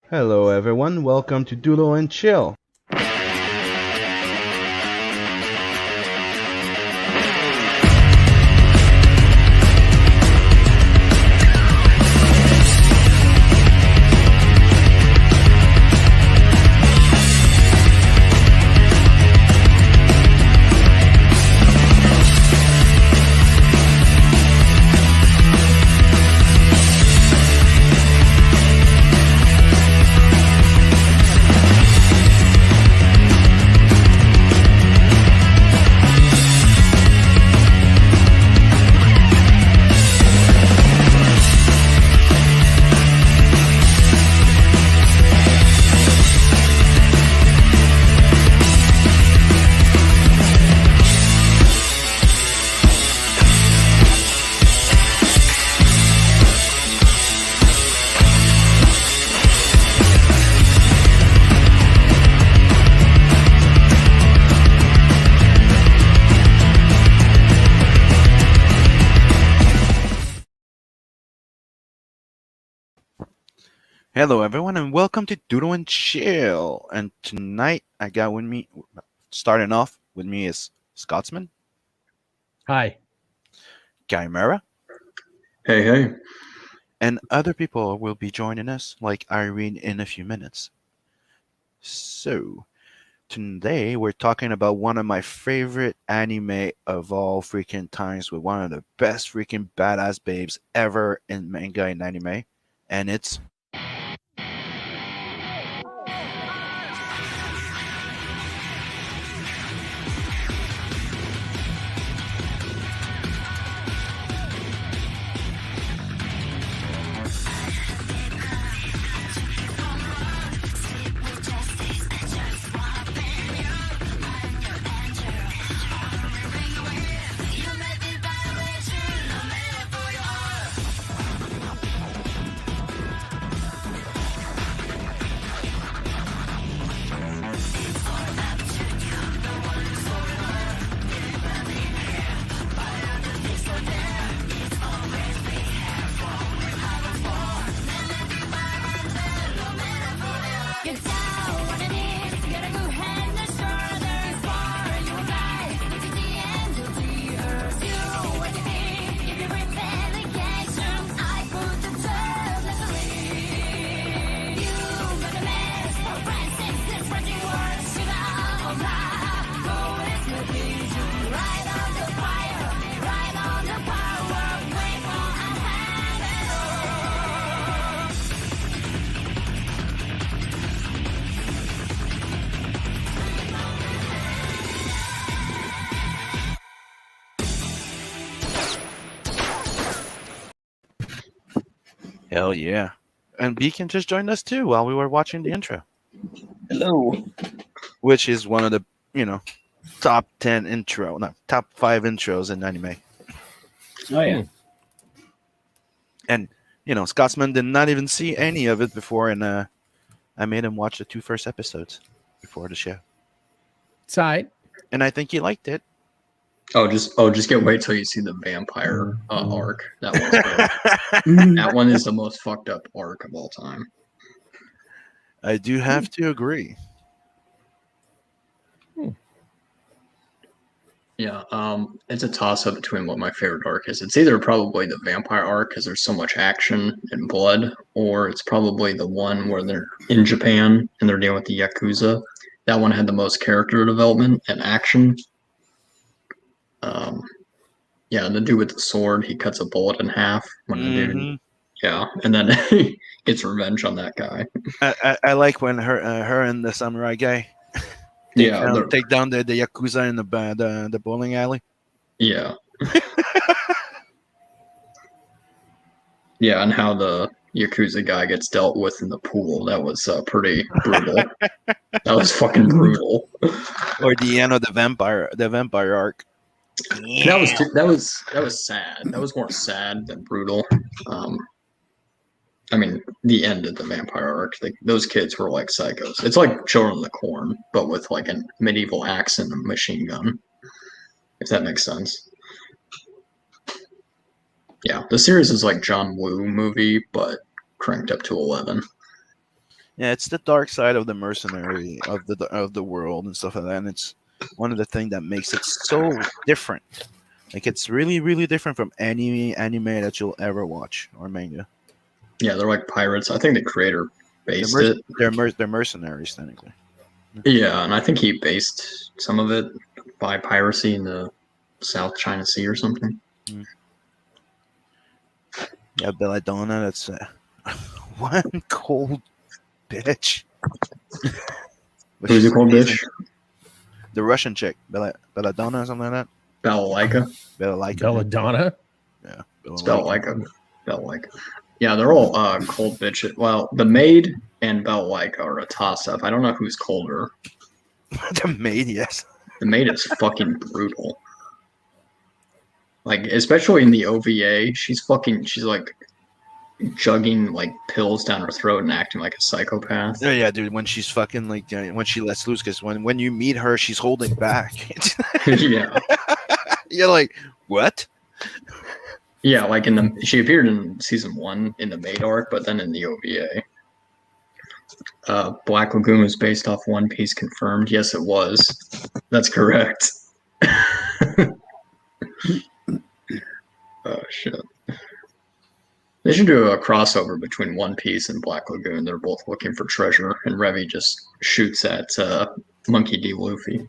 Hello, everyone. Welcome to Doodle and Chill. Hello, everyone, and welcome to Doodle and Chill. And tonight, I got with me, starting off with me is Scotsman, Hi. Chimera, Hey. and other people will be joining us, like Irene, in a few minutes. So, today we're talking about one of my favorite anime of all freaking times, with one of the best freaking badass babes ever in manga and anime, and it's hell yeah. And Beacon just joined us too while we were watching the intro, Hello. which is one of the, top 10 intro, no, top 5 intros in anime. Oh yeah. And, Scotsman did not even see any of it before, and I made him watch the 2 first episodes before the show. It's all right. And I think he liked it. Just get wait till you see the vampire arc. That one's that one is the most fucked up arc of all time. I do have to agree. Yeah, it's a toss up between what my favorite arc is. It's either probably the vampire arc because there's so much action and blood, or it's probably the one where they're in Japan and they're dealing with the Yakuza. That one had the most character development and action. Yeah, the dude with the sword, he cuts a bullet in half when the dude, yeah, and then he gets revenge on that guy. I like when her and the samurai guy take down the Yakuza in the bowling alley. Yeah. Yeah, and how the Yakuza guy gets dealt with in the pool. That was pretty brutal. That was fucking brutal. Or the end of the vampire arc. Yeah. That was sad. That was more sad than brutal. I mean, the end of the vampire arc. Those kids were like psychos. It's like Children of the Corn, but with like a medieval axe and a machine gun. If that makes sense. Yeah, the series is like John Woo movie, but cranked up to 11. Yeah, it's the dark side of the mercenary of the world and stuff like that. And it's one of the things that makes it so different. Like it's really, really different from any anime that you'll ever watch or manga. Yeah, they're like pirates. I think the creator They're based it. they're mercenaries technically. Yeah, and I think he based some of it by piracy in the South China Sea or something. Mm. Yeah, Belladonna. That's one cold bitch. But Who's she's he called, amazing. bitch? The Russian chick, Belladonna, or something like that. Balalaika? Belladonna. Belladonna. Yeah, It's Belladonna. Balalaika. Balalaika. Yeah, they're all cold bitches. Well, the maid and Balalaika are a toss-up. I don't know who's colder. The maid, yes. The maid is fucking brutal. Like, especially in the OVA, she's like jugging like pills down her throat and acting like a psychopath. Oh yeah, dude. When she's fucking like when she lets loose, because when you meet her, she's holding back. Yeah. You're like, what? Yeah, like she appeared in season 1 in the maid arc, but then in the OVA. Black Lagoon was based off One Piece confirmed. Yes, it was. That's correct. Oh shit. They should do a crossover between One Piece and Black Lagoon. They're both looking for treasure, and Revy just shoots at Monkey D. Luffy.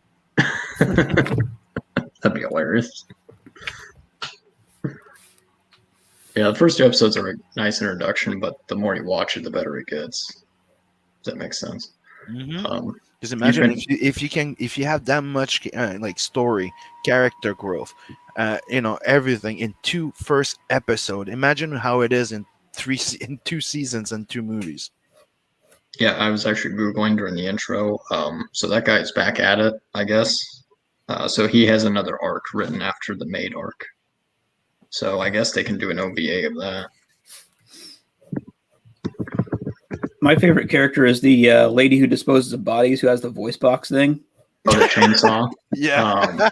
That'd be hilarious. Yeah, the first 2 episodes are a nice introduction, but the more you watch it, the better it gets. Does that make sense? Mm-hmm. Because imagine if you have that much like story, character growth, everything in 2 first episode. Imagine how it is in 2 seasons and 2 movies. Yeah, I was actually Googling during the intro. So that guy's back at it, I guess. So he has another arc written after the maid arc. So I guess they can do an OVA of that. My favorite character is the lady who disposes of bodies, who has the voice box thing. Oh, the chainsaw. Yeah.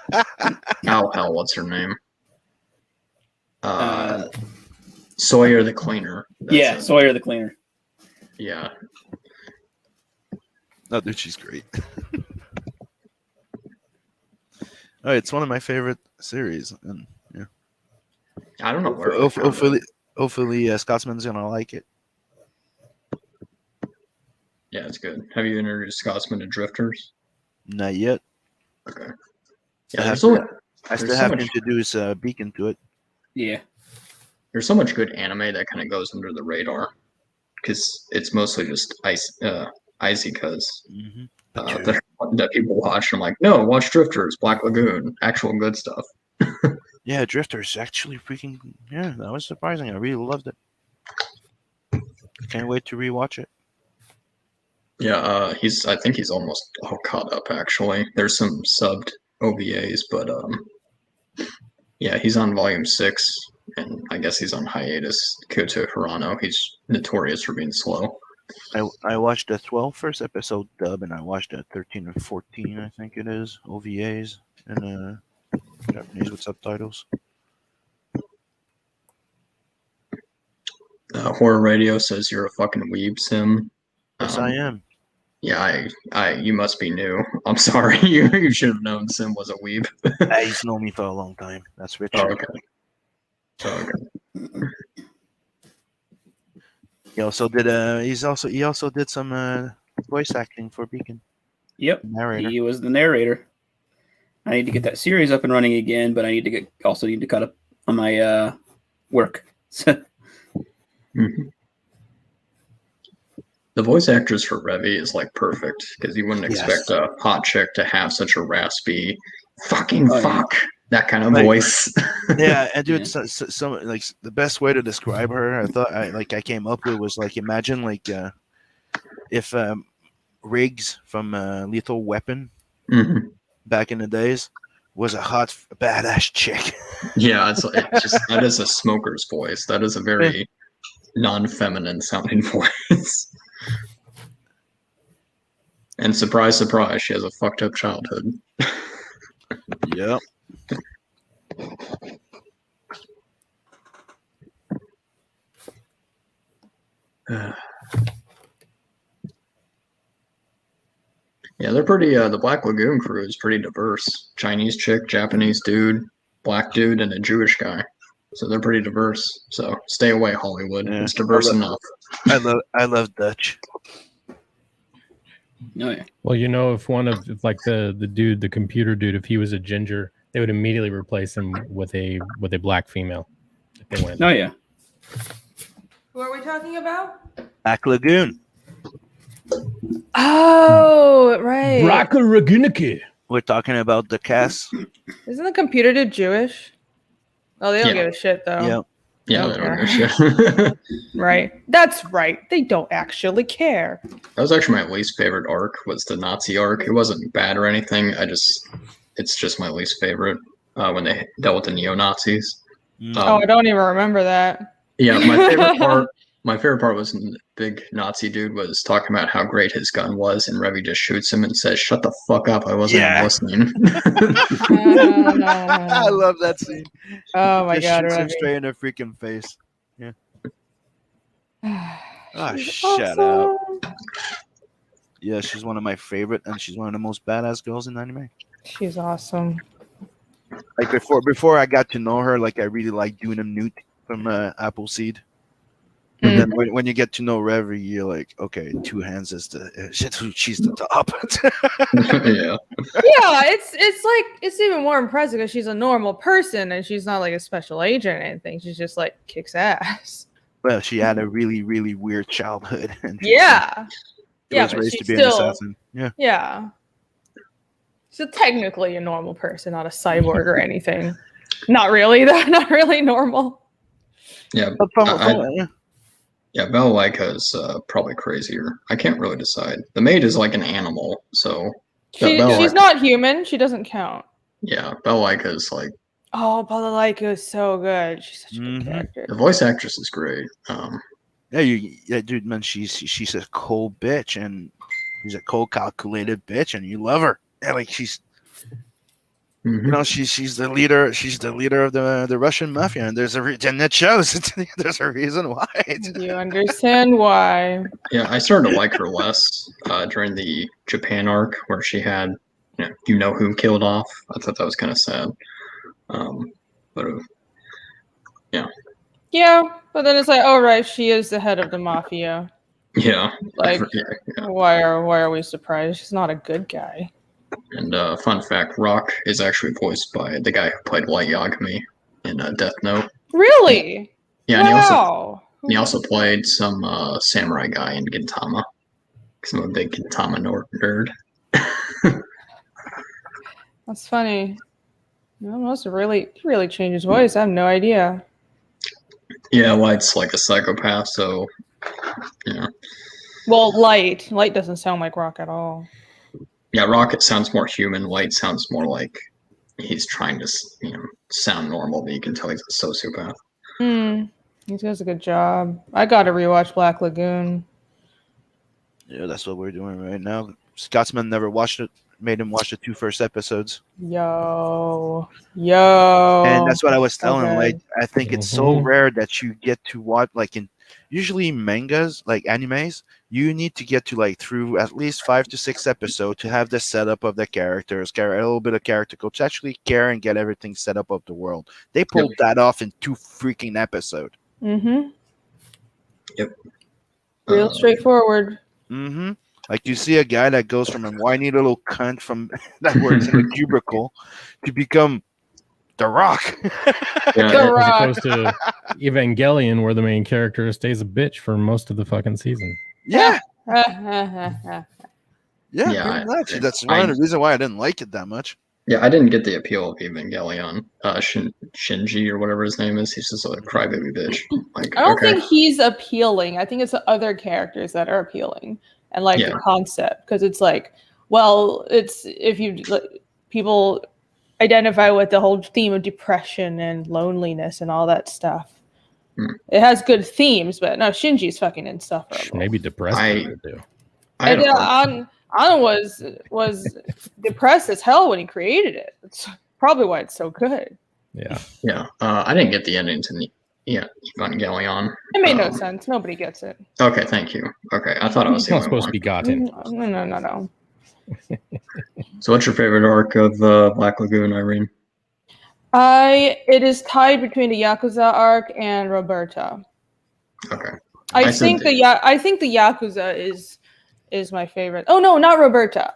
Hell, what's her name? Sawyer the cleaner. Yeah, Sawyer the cleaner. Yeah. Oh, dude, she's great. Oh, it's one of my favorite series, and yeah. I don't know where. Hopefully, Scotsman's gonna like it. Yeah, it's good. Have you introduced Scotsman to Drifters? Not yet. Okay. Yeah, I still have to introduce Beacon to it. Yeah. There's so much good anime that kind of goes under the radar because it's mostly just icy cuz that people watch. I'm like, no, watch Drifters, Black Lagoon, actual good stuff. Yeah, Drifters actually freaking that was surprising. I really loved it. Can't wait to rewatch it. Yeah, I think he's almost all caught up actually. There's some subbed OVAs, but yeah, he's on volume 6 and I guess he's on hiatus. Kyoto Hirano, he's notorious for being slow. I watched the 12 first episode dub, and I watched the 13 and 14, I think it is, OVAs in Japanese with subtitles. Horror Radio says you're a fucking weeb, Sim. Yes, I am. Yeah, you must be new. I'm sorry, you should have known Sim was a weeb. He's known me for a long time. That's Richard. Oh, okay. He also did he also did some voice acting for Beacon. Yep. Narrator. He was the narrator. I need to get that series up and running again, but I need to cut up on my work. Mm-hmm. The voice actress for Revy is like perfect because you wouldn't expect a hot chick to have such a raspy fuck that kind of voice. Yeah, and dude, so like the best way to describe her, I thought I came up with was like, imagine like if Riggs from Lethal Weapon back in the days was a hot badass chick. Yeah, it's just that is a smoker's voice. That is a very non-feminine sounding voice. And surprise, surprise, she has a fucked up childhood. Yep. Yeah, they're pretty. The Black Lagoon crew is pretty diverse. Chinese chick, Japanese dude, black dude, and a Jewish guy. So they're pretty diverse. So stay away, Hollywood. Yeah. It's diverse enough. I love Dutch. Oh yeah. Well, you know, if one of if like the dude, the computer dude, if he was a ginger, they would immediately replace him with a black female. If they went. Oh yeah. Who are we talking about? Black Lagoon. Oh, right. Braca Raguniki. We're talking about the cast. Isn't the computer dude Jewish? Oh, they don't Yeah. give a shit though. Yeah. Yeah, Okay. they don't know shit. Right. That's right. They don't actually care. That was actually my least favorite arc. Was the Nazi arc. It wasn't bad or anything. It's just my least favorite. When they dealt with the neo Nazis. Oh, I don't even remember that. Yeah, my favorite part was when the big Nazi dude was talking about how great his gun was, and Revy just shoots him and says, "Shut the fuck up! I wasn't even Yeah. listening." I love that scene. Oh my Just god, shoots him Remy. straight in her freaking face. Yeah. Oh, She's shut up. awesome. Yeah, she's one of my favorite, and she's one of the most badass girls in anime. She's awesome. Like before I got to know her, like I really liked Dunham Newt from Appleseed. And then when you get to know Reverie, you're like, okay, Two Hands is she's the top. Yeah, Yeah, it's even more impressive because she's a normal person and she's not like a special agent or anything. She's just like kicks ass. Well, she had a really, really weird childhood, and Yeah. she Yeah, was but raised she's to be an still assassin. Yeah. yeah. She's technically a normal person, not a cyborg or anything. Not really, though. Not really normal. yeah, But yeah. Bella Lyca is probably crazier. I can't really decide. The maid is like an animal, so She's not human. She doesn't count. yeah, Bella Lyca is like Oh, Balalaika is so good. She's such a good Mhm. character. the voice actress is great. Yeah, dude, man, she's a cold bitch, and she's a cold, calculated bitch, and you love her. Yeah, like she's, Mhm. you know, she's the leader. She's the leader of the Russian mafia, and and it shows. There's a reason why. Do you understand why? Yeah, I started to like her less during the Japan arc where she had, you know who killed off. I thought that was kind of sad. But Yeah, but then it's like, oh right, she is the head of the mafia. yeah, Like, yeah. why are we surprised? She's not a good guy. And fun fact, Rock is actually voiced by the guy who played Light Yagami in Death Note. Really? Yeah, and Wow. he also played some samurai guy in Gintama. Because I'm a big Gintama nerd. That's funny. No, must really change his voice. I have no idea. Yeah, Light's like a psychopath, so yeah. Well, Light doesn't sound like Rock at all. Yeah, Rocket sounds more human. Light sounds more like he's trying to, sound normal, but you can tell he's a sociopath. He does a good job. I got to rewatch Black Lagoon. Yeah, that's what we're doing right now. Scotsman never watched it. Made him watch the 2 first episodes. Yo. And that's what I was telling him. okay. Like, I think it's so rare that you get to watch, like, in usually mangas, like animes, you need to get to like through at least 5 to 6 episodes to have the setup of the characters, a little bit of character coach, actually care and get everything set up of the world. They pulled that off in 2 freaking episodes. Mm-hmm. Yep. Real straightforward. Mm-hmm. Like you see a guy that goes from a whiny little cunt from that works in a cubicle to become The Rock. Yeah, The As Rock. opposed to Evangelion, where the main character stays a bitch for most of the fucking season. Yeah. yeah. Yeah, I- pretty much. That's one of the reasons why I didn't like it that much. Yeah, I didn't get the appeal of Evangelion. Shinji or whatever his name is, he's just a crybaby bitch. Like, I don't okay. think he's appealing. I think it's the other characters that are appealing and like Yeah. the concept because it's like, well, it's if you people identify with the whole theme of depression and loneliness and all that stuff. It has good themes, but no, Shinji's fucking insufferable. Maybe depressed. I- too. I had And a hard- Anna was depressed as hell when he created it. That's probably why it's so good. Yeah. Yeah, I didn't get the ending to Evangelion. It made no sense. Nobody gets it. Okay, thank you. Okay, I thought I was It's the not only supposed one. to be gotten. No. So, what's your favorite arc of Black Lagoon, Irene? It is tied between the Yakuza arc and Roberta. Okay. I think the Yakuza is my favorite. Oh no, not Roberta.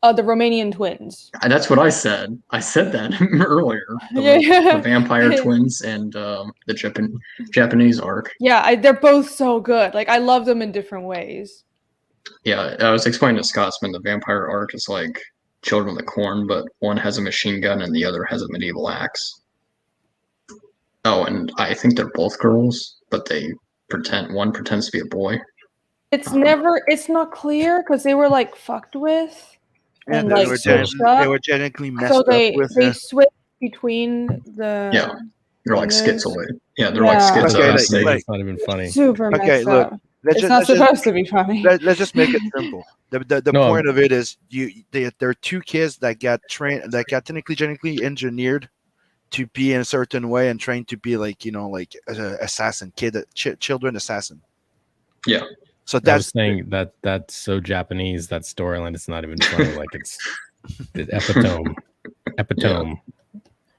The Romanian twins. That's what I said. I said that earlier. The vampire twins and the Japanese arc. Yeah, they're both so good. Like I love them in different ways. Yeah, I was explaining to Scotsman the vampire arc is like Children of the Corn, but one has a machine gun and the other has a medieval axe. Oh, and I think they're both girls, but one pretends to be a boy. It's not clear because they were like fucked with Yeah, and they like were switched they up. were genetically messed So up they with. switched between the Yeah, they're like fingers. schizoid. Yeah, they're like Yeah. schizoid. Okay, That stage, like- it's not even funny. Super Okay, messed look, up. let's It's not supposed to be funny. let's just make it simple. The No. point of it is there are two kids that got trained that got technically genetically engineered to be in a certain way and trained to be like assassin children assassin. Yeah. So I was that's saying that's so Japanese, that storyline. It's not even funny. Like it's epitome.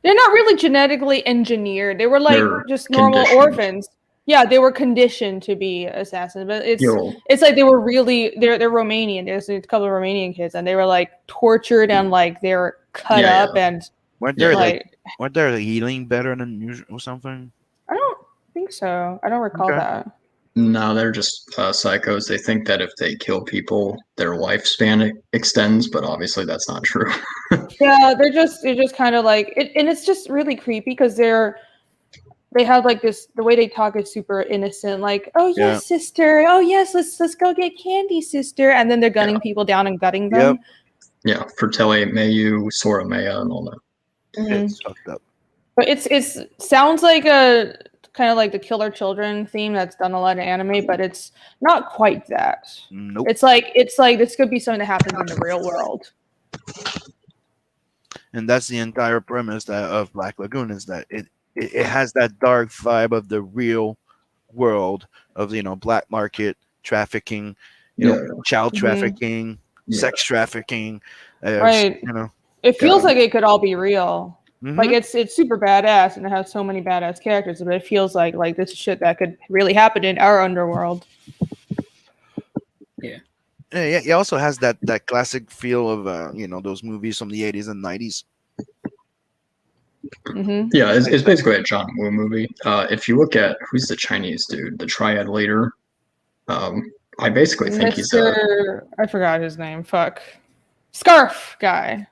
They're not really genetically engineered. They were like They're just normal conditioned. orphans. Yeah, they were conditioned to be assassins, but Yo, it's like they were really they're Romanian. There's a couple of Romanian kids, and they were like tortured and like they were cut Yeah, up and weren't there like weren't they healing better than usual or something? I don't think so. I don't recall Okay. that. no, they're just psychos. They think that if they kill people, their lifespan extends, but obviously that's not true. Yeah, they're just kind of like it, and it's just really creepy because they have like this the way they talk is super innocent, like, oh yes, Yeah. sister, oh yes, let's go get candy, sister, and then they're gunning people down and gutting them. Yeah, Fratelli Mayu, Sora Maya, and all that. Mhm. It's fucked up. But it's sounds like a kind of like the Killer Children theme that's done a lot of anime, but it's not quite that. Nope. It's like this could be something that happens in the real world. And that's the entire premise of Black Lagoon is that it has that dark vibe of the real world of black market trafficking, child Mhm. trafficking, Yeah. sex trafficking, Right. It feels Yeah. like it could all be real. Mhm. Like it's super badass and it has so many badass characters, but it feels like this shit that could really happen in our underworld. Yeah, it also has that classic feel of those movies from the 80s and 90s. Mm-hmm. Yeah, it's basically a John Woo movie. If you look at who's the Chinese dude, the triad leader, I basically think he's I forgot his name. Fuck. Scarf guy.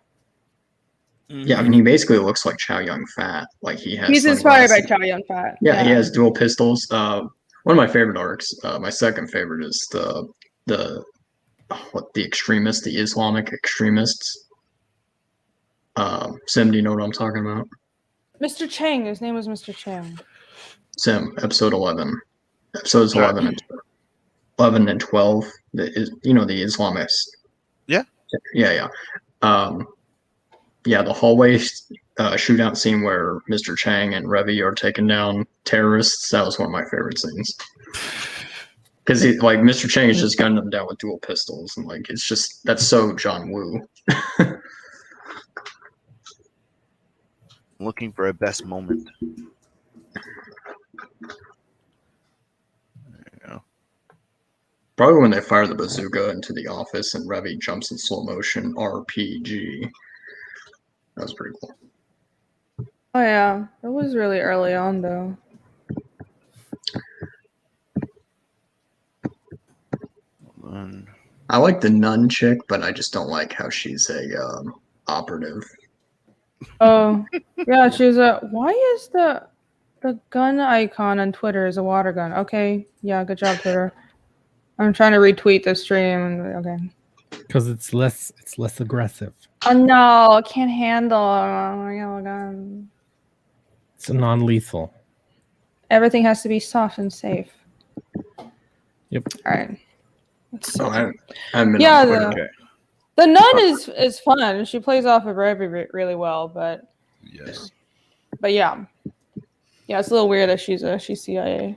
yeah, I mean he basically looks like Chow Yun Fat. Like he has He's inspired by sunglasses. Chow Yun Fat. Yeah, he has dual pistols. One of my favorite arcs, my second favorite is the extremists, the Islamic extremists. Sim, do you know what I'm talking about? Mr. Chang. His name was Mr. Chang. Sim, episode 11. Episodes All right. 11 and 12. The Islamists. Yeah. Yeah. The hallway shootout scene where Mr. Chang and Revy are taking down terrorists. That was one of my favorite scenes. Because Mr. Chang is just gunning them down with dual pistols, and that's so John Woo. Looking for a best moment. Probably when they fire the bazooka into the office and Revy jumps in slow motion RPG. That was pretty cool. Oh yeah, it was really early on though. I like the nun chick, but I just don't like how she's a operative. Oh yeah, she's why is the gun icon on Twitter is a water gun? Okay, yeah, good job, Twitter. I'm trying to retweet the stream. Okay. Because it's less aggressive. Oh no, I can't handle a yellow gun. It's non-lethal. Everything has to be soft and safe. Yep. All right. I haven't been Yeah, on Twitter. Okay. The nun is fun. She plays off of Revy really well, but Yes. yeah. Yeah, it's a little weird that she's CIA.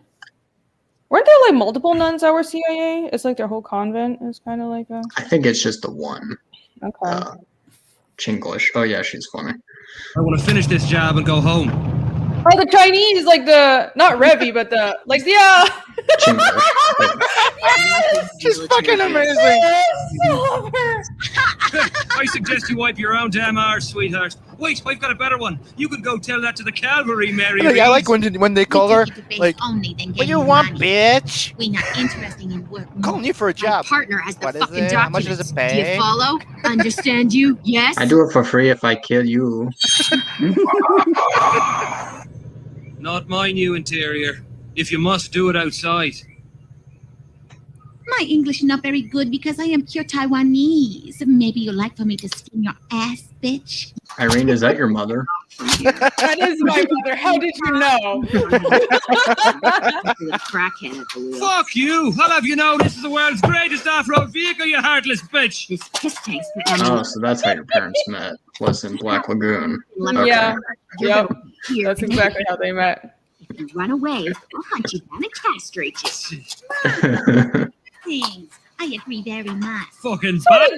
Weren't there like multiple nuns that were CIA? It's like their whole convent is kind of like a. I think it's just the one. Okay. Chinglish. Oh yeah, she's funny. I want to finish this job and go home. Oh, the Chinese, like the not Revy, but the like yeah. Chinglish. Yes! She's fucking amazing. Yes! I love her. I suggest you wipe your own damn arse, sweetheart. Wait, I've got a better one. You could go tell that to the cavalry, Mary. I like when they call her like, only then "What you want, bitch?" We're not interested in work. Calling you for a My job. partner has the What is fucking it? How much documents. does it Do you pay? follow? Understand you? Yes? I do it for free if I kill you. Not my new interior. If you must, do it outside. My English is not very good because I am pure Taiwanese. Maybe you'd like for me to skin your ass, bitch. Irene, is that your mother? That is my mother. How did you know? Crackhead at the wheel. Fuck you! I'll have you know this is the world's greatest off-road vehicle, you heartless bitch! This piss tank's for Oh, animals. so that's how your parents met. Was in Black Lagoon. Okay. Yeah. Yep. Here, That's exactly how they met. If you run away, I'll hunt you down and castrate you. Thanks. I agree very much. Fucking bat!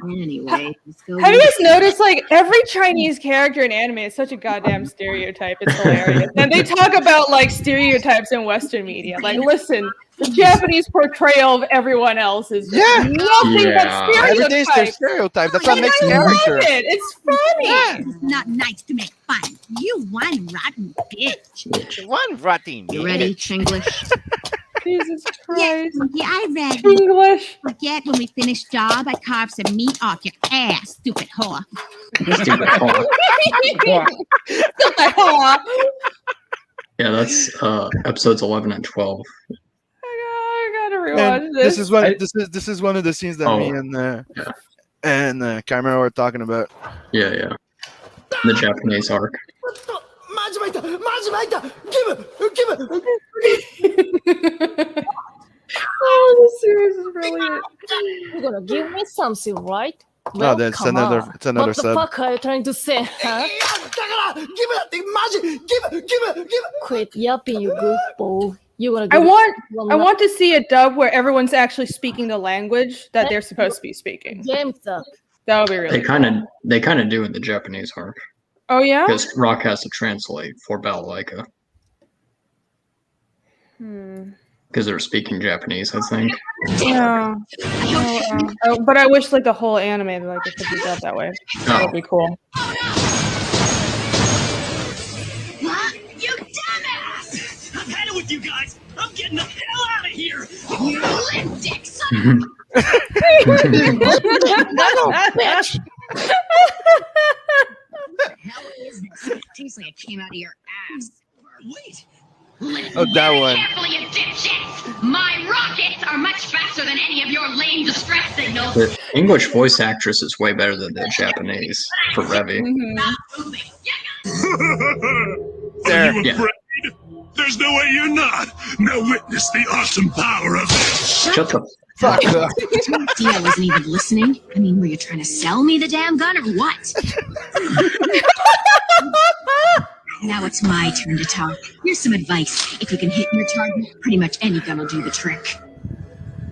Anyway, let's go. Have you guys noticed, like, every Chinese character in anime is such a goddamn stereotype? It's hilarious. And they talk about, like, stereotypes in Western media. Like, listen, the Japanese portrayal of everyone else is Yeah. nothing Yeah. but Every day's their stereotypes. stereotype. That's Oh, what makes I love character. it. It's funny. It's not nice to make fun. You one rotten bitch. One rotten. You ready, Chinglish? Jesus Christ. Yeah, I read. English. Forget when we finish job, I carve some meat off your ass, stupid whore. Stupid whore. Yeah, that's episodes 11 and 12. I gotta rewatch And this. this is one of the scenes that Oh. me and Cameron were talking about. Yeah. The Japanese arc. Oh, this series is brilliant. You're gonna give me something, right? Oh, that's come another. on. It's another What the sub. fuck are you trying to say, huh? Quit yapping, you goofball. You gonna I give want I want to see a dub where everyone's actually speaking the language that they're supposed to be speaking. James up. That would be really They cool. kind of do in the Japanese arc Oh yeah? because Rock has to translate for Balalaika Hmm. because they're speaking Japanese. I think. Yeah. Oh, but I wish like the whole anime like it could be dubbed that way. That would be cool. What? You dumbass! I've had it with you guys! I'm getting the hell out of here! You limp dick son! Bitch. Hell is this? It tastes like it came out of your ass. Wait! Oh, that one. Carefully, you dipshits! My rockets are much faster than any of your lame distress signals. The English voice actress is way better than the Japanese for Revy. There. Are you Yeah. afraid? There's no way you're not! Now witness the awesome power of this! Shut the Fuck up. See, I wasn't even listening. I mean, were you trying to sell me the damn gun or what? Now it's my turn to talk. Here's some advice. If you can hit your target, pretty much any gun will do the trick.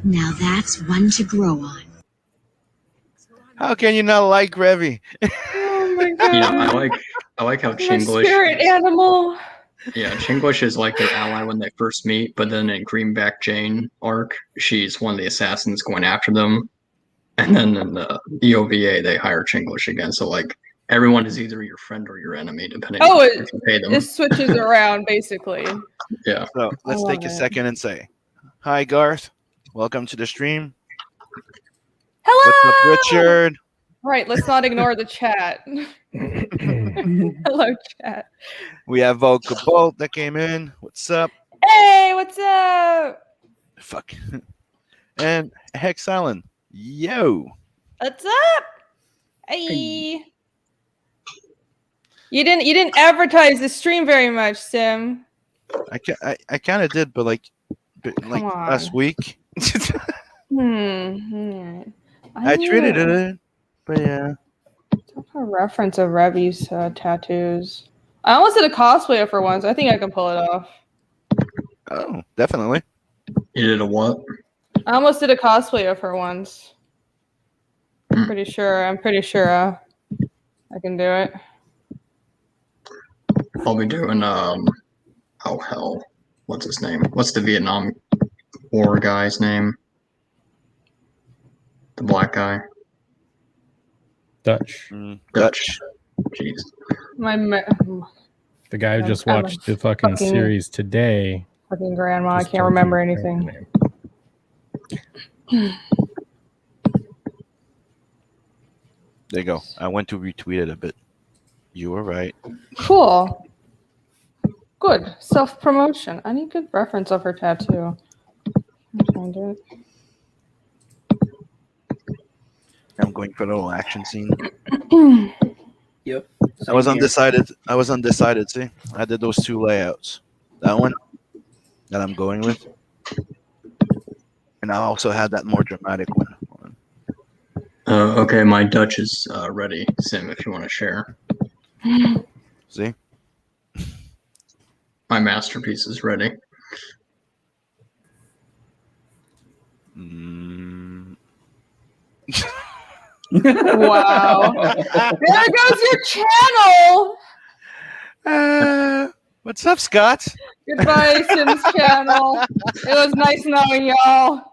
Now that's one to grow on. How can you not like Revy? Oh my god. You know, I like how My Chinglish. spirit animal. Yeah, Chinglish is like their ally when they first meet, but then in Greenback Jane arc, she's one of the assassins going after them. And then in the EOVA, they hire Chinglish again. So like everyone is either your friend or your enemy, depending Oh, on if you pay them. It switches around basically. Yeah. So let's love take a it. second and say, "Hi, Garth. Welcome to the stream. Hello. What's up, Richard? Right, let's not ignore the chat. Hello, chat. We have Volca Bolt that came in. What's up? Hey, what's up? Fuck. And Hex Allen. Yo. What's up? Hey. You didn't advertise the stream very much, Sim. I kind of did, but like last on. week. I need treated it, but yeah. a reference of Revy's tattoos. I almost did a cosplay for once. I think I can pull it off. Oh, definitely. You did a what? I almost did a cosplay of her once. I'm pretty sure I can do it. I'll be doing oh hell, what's his name? What's the Vietnam War guy's name? The black guy. Dutch. Dutch. Jeez. The guy who I'm- just I'm a watched the fucking series today. Fucking grandma, I just can't told you remember her anything. name. There you go. I went to retweet it a bit. You were right. Cool. Good. Self-promotion. I need good reference of her tattoo. I'll find it. I'm going for the little action scene. Yep. I was Same here. undecided. See, I did those two layouts. That one that I'm going with, and I also had that more dramatic one. Okay, my Dutch is ready, Sim, if you want to share. See, My masterpiece is ready. Wow. There goes your channel. What's up, Scott? Goodbye, Sims channel. It was nice knowing y'all.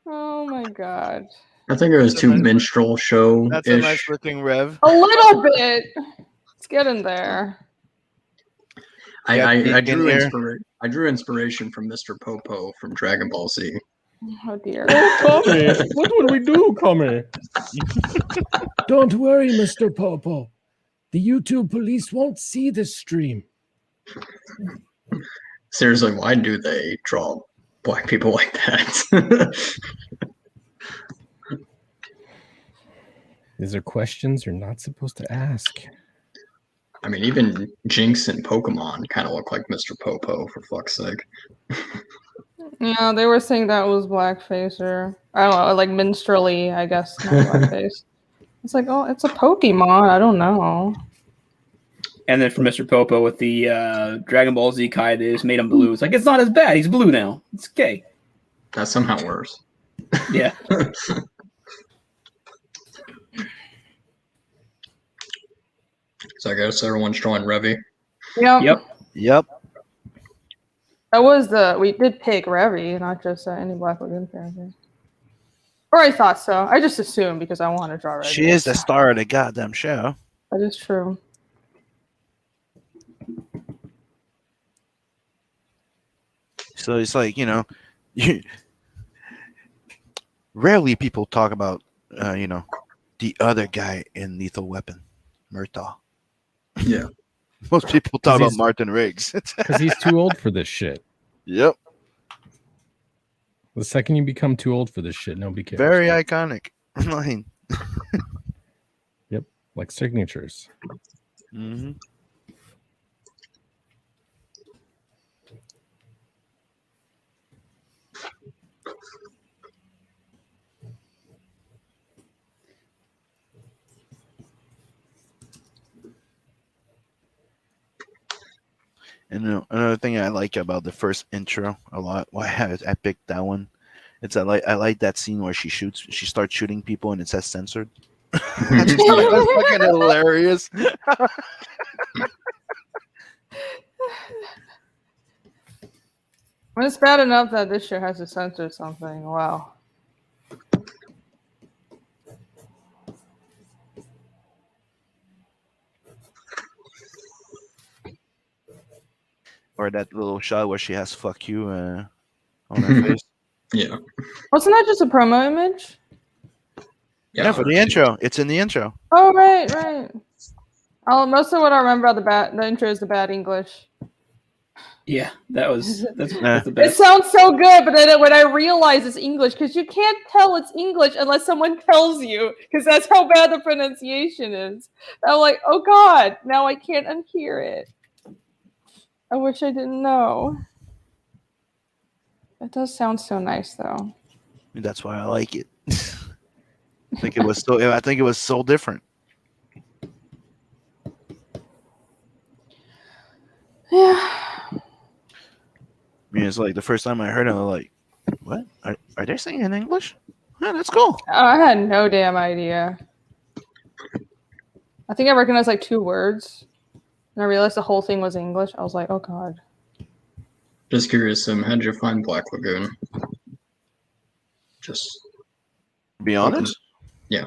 Oh my god. I think it was That's a too nice- minstrel show That's a nice ish. looking Rev. A little bit. Let's get in there. I Get drew in I drew inspiration from Mr. Popo from Dragon Ball Z. Oh dear. Tommy, what would we do, Tommy? Don't worry, Mr. Popo. The YouTube police won't see this stream. Seriously, why do they draw black people like that? These are questions you're not supposed to ask. I mean, even Jinx and Pokemon kind of look like Mr. Popo, for fuck's sake. Yeah, they were saying that was blackface or I don't know, like minstrelly, I guess, not blackface. It's like, oh, it's a Pokemon. I don't know. And then for Mr. Popo with the Dragon Ball Z Kai, they just made him blue. It's like, it's not as bad. He's blue now. It's okay. That's somehow worse. Yeah. So I guess everyone's drawing Revy. Yep. Yep. That was we did pick Revy, not just any Black Lagoon character. Or I thought so. I just assumed because I want to draw Revy. She is the star of the goddamn show. That is true. So it's like, rarely people talk about, the other guy in Lethal Weapon, Murtaugh. Yeah. Most people talk about he's- Martin Riggs. Because he's too old for this shit. Yep. The second you become too old for this shit, nobody cares. Very iconic. Line. Like signatures. Mm-hmm. And another thing I like about the first intro a lot, why I picked that one, it's I like that scene where she starts shooting people and it says censored. That's fucking hilarious. Well, it's bad enough that this shit has to censor something. Wow. Or that little shot where she has "fuck you" on her face. Yeah. Wasn't that just a promo image? Yeah, for the intro. It's in the intro. Oh, right. Oh, most of what I remember about the intro is the bad English. Yeah, that's the It best. sounds so good, but then when I realize it's English, because you can't tell it's English unless someone tells you, because that's how bad the pronunciation is. I'm like, oh god, now I can't unhear it. I wish I didn't know. It does sound so nice, though. That's why I like it. I think it was so different. Yeah. I mean, it's like the first time I heard it, I was like, "What? Are they saying in English? Yeah, that's cool." I had no damn idea. I think I recognized like 2 words, and I realized the whole thing was English. I was like, oh god. Just curious, how'd you find Black Lagoon? Just To be honest, yeah.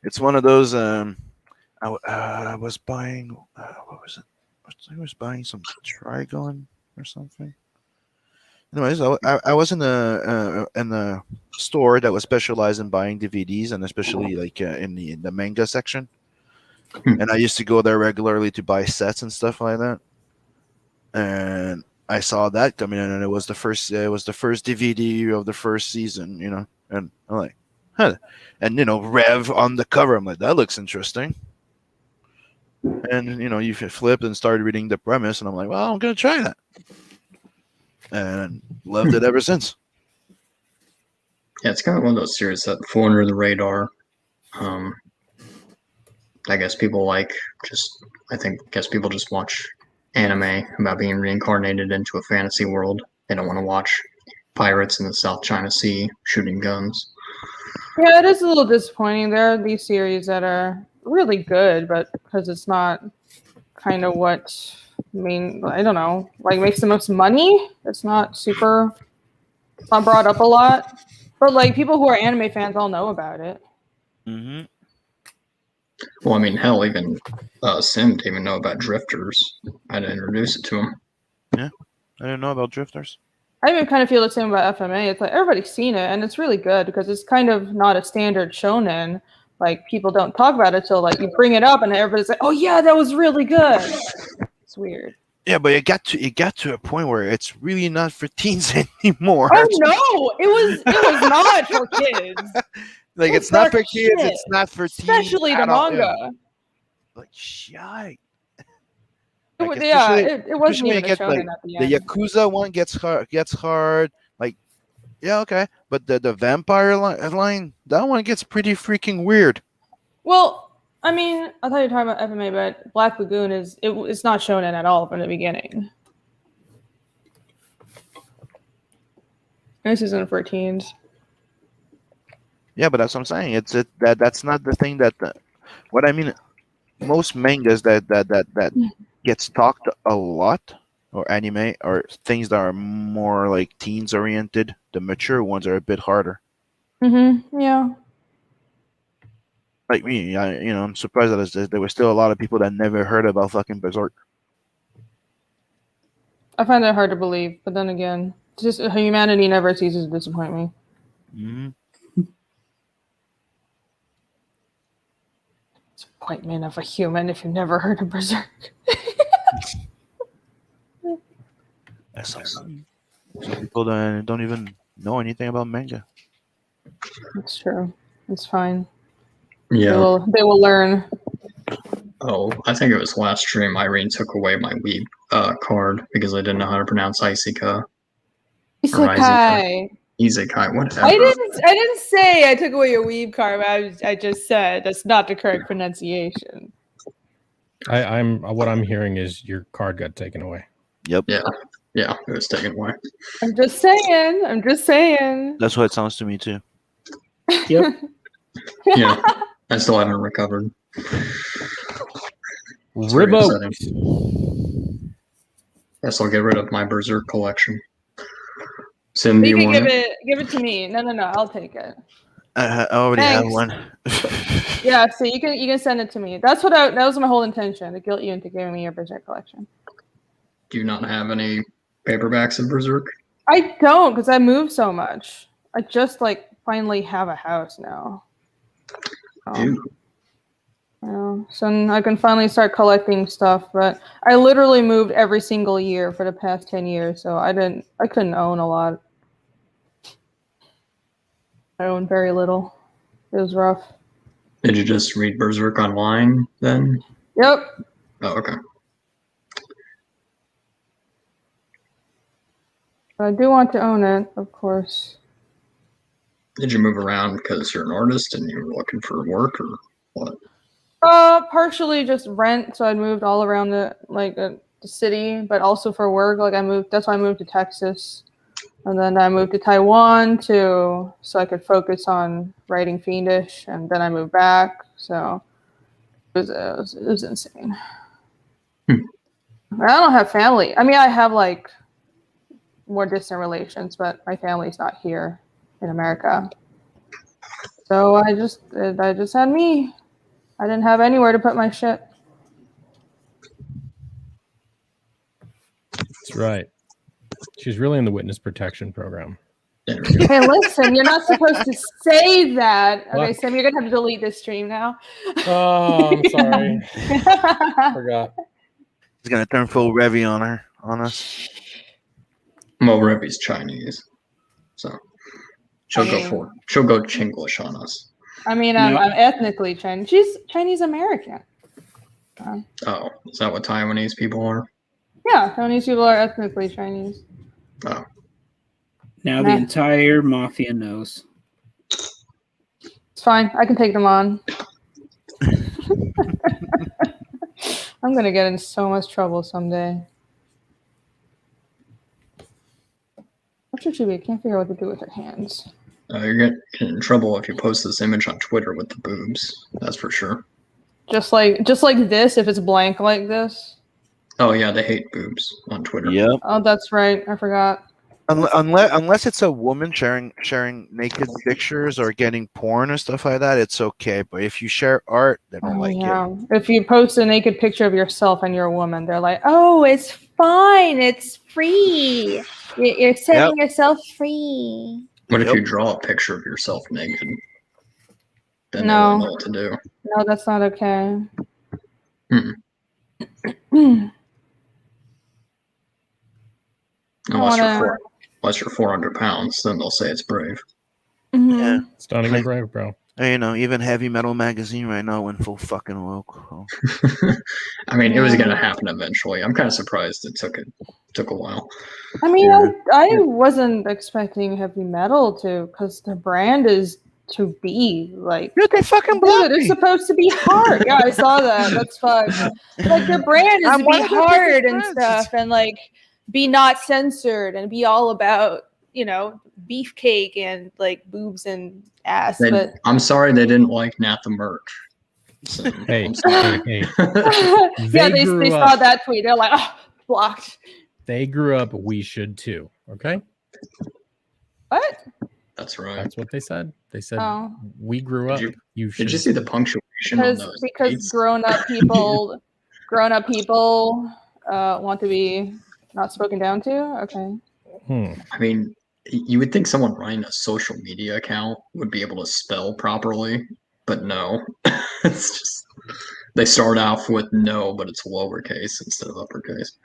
It's one of those. I was buying. What was it? I was buying some Trigon or something. Anyways, I was in the store that was specialized in buying DVDs, and especially like in the manga section. And I used to go there regularly to buy sets and stuff like that. And I saw that coming in, and it was the first DVD of the first season, and I'm like, huh. And Rev on the cover, I'm like, that looks interesting. And you flipped and started reading the premise, and I'm like, well, I'm gonna try that, and loved it ever since. Yeah, it's kind of one of those series that flew under the radar. I guess people guess people just watch anime about being reincarnated into a fantasy world. They don't want to watch pirates in the South China Sea shooting guns. Yeah, it is a little disappointing. There are these series that are really good, but because it's not kind of what I don't know, like makes the most money. It's not brought up a lot. But like people who are anime fans all know about it. Mm-hmm. Well, I mean, hell, even Sim didn't even know about Drifters. I had to introduce it to him. Yeah, I didn't know about Drifters. I even kind of feel the same about FMA. It's like everybody's seen it, and it's really good because it's kind of not a standard shonen. Like people don't talk about it till like you bring it up, and everybody's like, "Oh yeah, that was really good." It's weird. Yeah, but it got to a point where it's really not for teens anymore. Oh no, it was not for kids. Like it's not for kids. It's not for teens. Especially the manga. Like shite. It wasn't even a shonen at the end. The Yakuza one gets hard. Like, yeah, okay, but the vampire line, that one gets pretty freaking weird. Well, I mean, I thought you were talking about FMA, but Black Lagoon it's not shonen at all from the beginning. This isn't for teens. Yeah, but that's what I'm saying. That's not the thing what I mean. Most mangas that gets talked a lot, or anime, or things that are more like teens oriented. The mature ones are a bit harder. Mm-hmm. Yeah. Like me, I'm surprised that there were still a lot of people that never heard about fucking Berserk. I find that hard to believe, but then again, just humanity never ceases to disappoint me. Mm-hmm. Disappointment of a human if you've never heard of Berserk. That's like some people that don't even know anything about manga. That's true. It's fine. Yeah. They will learn. Oh, I think it was last stream Irene took away my Weeb card because I didn't know how to pronounce Isika. Isekai. Isekai, whatever. I didn't say I took away your weeb card. I just said that's not the correct pronunciation. What I'm hearing is your card got taken away. Yep. Yeah, it was taken away. I'm just saying. That's what it sounds to me too. Yep. Yeah, I still haven't recovered. Revoked. Guess I'll get rid of my Berserk collection. Sim, do You you can want it? give it to me. No, I'll take it. I already have one. Yeah, so you can send it to me. That was my whole intention, to guilt you into giving me your Berserk collection. Do you not have any paperbacks of Berserk? I don't, because I moved so much. I just finally have a house now. So I can finally start collecting stuff, but I literally moved every single year for the past 10 years, so I couldn't own a lot. I owned very little. It was rough. Did you just read Berserk online then? Yep. Oh, okay. I do want to own it, of course. Did you move around because you're an artist and you were looking for work, or what? Partially just rent. So I moved all around the the city, but also for work. Like I moved. That's why I moved to Texas, and then I moved to Taiwan so I could focus on writing Fiendish, and then I moved back. So it was insane. I don't have family. I mean, I have like more distant relations, but my family's not here in America. So I just had me. I didn't have anywhere to put my shit. That's right. She's really in the witness protection program. There we go. Hey, listen, you're not supposed to say that. Okay, What? Sam, you're gonna have to delete this stream now. Oh, I'm sorry. Forgot. He's gonna turn full Revy on us. Well, Revi's Chinese, so she'll I go mean- Chinglish on us. I mean, No. I'm ethnically Chinese. She's Chinese American. Oh, is that what Taiwanese people are? Yeah, Chinese people are ethnically Chinese. Oh, Now Nah. the entire mafia knows. It's fine. I can take them on. I'm gonna get in so much trouble someday. What should she be? I can't figure out what to do with her hands. you're getting in trouble if you post this image on Twitter with the boobs. That's for sure. Just like this, if it's blank like this. Oh yeah, they hate boobs on Twitter. Yep. Oh, that's right. I forgot. Unless it's a woman sharing naked pictures or getting porn and stuff like that, it's okay. But if you share art, they don't like it. If you post a naked picture of yourself and you're a woman, they're like, "Oh, it's fine. It's free. You're setting yourself free." What if Yep. you draw a picture of yourself naked? Then No. they won't know what to do. No, that's not okay. Unless you're 400 pounds, then they'll say it's brave. Mhm. Yeah. It's not even brave, bro. And, you know, even Heavy Metal magazine right now went full fucking woke. So. I mean, it was gonna happen eventually. I'm kind of surprised it took a while. I mean, Yeah. I wasn't expecting heavy metal to, because the brand is to be like. Dude, they fucking Dude, blocked they're me. supposed to be hard. Yeah, I saw that. That's fucked. Like their brand is I'm to one be of their hard biggest and fans. stuff, and like be not censored and be all about, you know, beefcake and like boobs and ass. But I'm sorry they didn't like Nat the merch. So, Hey, I'm sorry. hey. yeah, They grew they saw up. that tweet. They're like, oh, blocked. They grew up. We should too. Okay, What? That's right. that's what they said. They said Oh. we grew up. Did You should. Did you see the punctuation on those? Because tweets? grown up people want to be not spoken down to. Okay. I mean, you would think someone running a social media account would be able to spell properly, but no. It's just they start off with no, but it's lowercase instead of uppercase.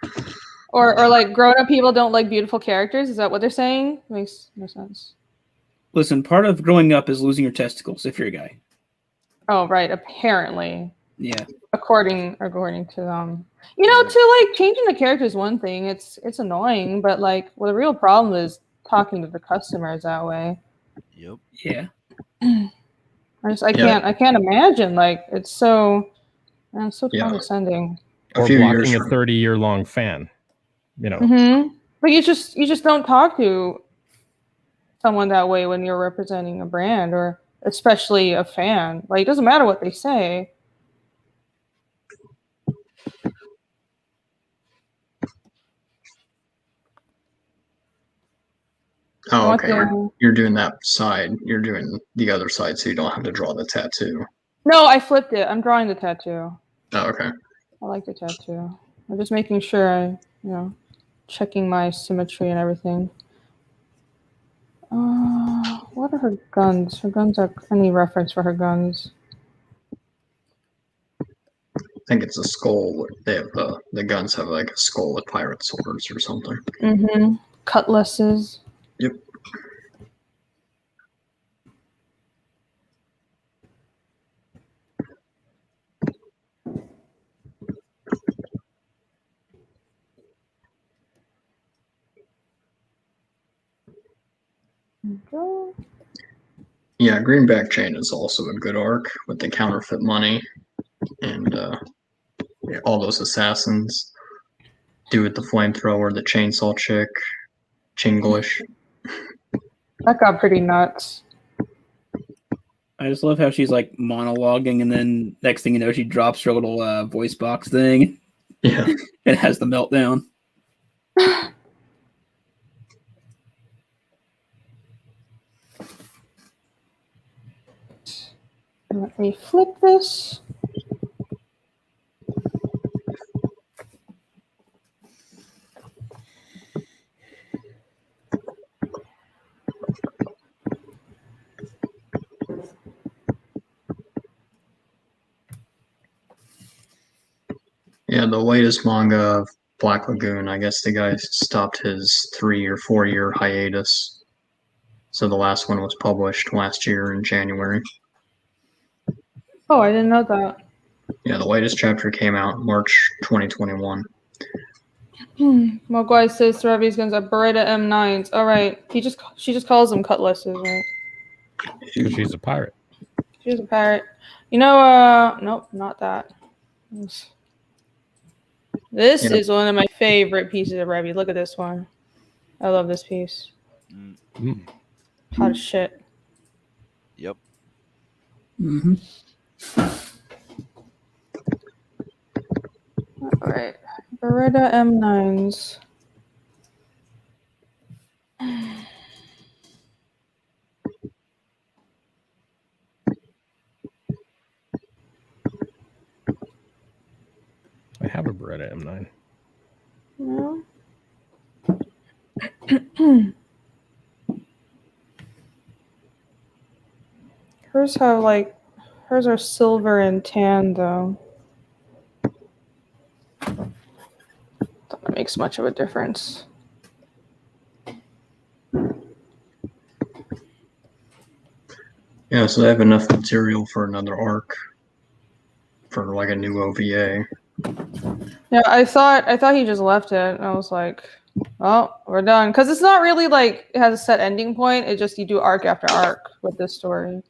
Or like grown up people don't like beautiful characters. Is that what they're saying? Makes no sense. Listen, part of growing up is losing your testicles if you're a guy. Oh, right. Apparently, Yeah. according to them, you know, to like changing the character is one thing. It's annoying, but like, well, the real problem is talking to the customers that way. Yep. Yeah. I can't imagine. Like, it's so Yeah. condescending. A Or few years blocking a from 30-year-long fan. You know. Mm-hmm. But you just don't talk to someone that way when you're representing a brand, or especially a fan. Like, it doesn't matter what they say. Oh, What okay. the- You're doing that side. You're doing the other side, so you don't have to draw the tattoo. No, I flipped it. I'm drawing the tattoo. Oh, okay. I like the tattoo. I'm just making sure checking my symmetry and everything. What are her guns? Her guns are any reference for her guns? I think it's a skull. They have the guns have like a skull with pirate swords or something. Mm-hmm. Cutlasses. Yep. Okay. Yeah, Greenback Chain is also a good arc with the counterfeit money and all those assassins. dude with the flamethrower, the chainsaw chick, Chinglish. That got pretty nuts. I just love how she's like monologuing, and then next thing you know, she drops her little voice box thing Yeah. and has the meltdown. Let me flip this. Yeah, the latest manga of Black Lagoon, I guess the guy stopped his 3 or 4 year hiatus. So the last one was published last year in January. Oh, I didn't know that. Yeah, the latest chapter came out March 2021. Mogwai says Threvy's guns are Beretta M9s. All right, she just calls them cutlasses, right? Because she's a pirate. She's a parrot. You know, nope, not that. This Yeah. is one of my favorite pieces of Revy. Look at this one. I love this piece. Mm. Hot as shit. Yep. Mm-hmm. All right, Beretta M9s. I have a Beretta M9. Yeah. Hers are silver and tan though. Don't think it makes much of a difference. Yeah, so they have enough material for another arc for like a new OVA. Yeah, I thought he just left it, and I was like, "Oh, we're done." Because it's not really like it has a set ending point. It just you do arc after arc with this story.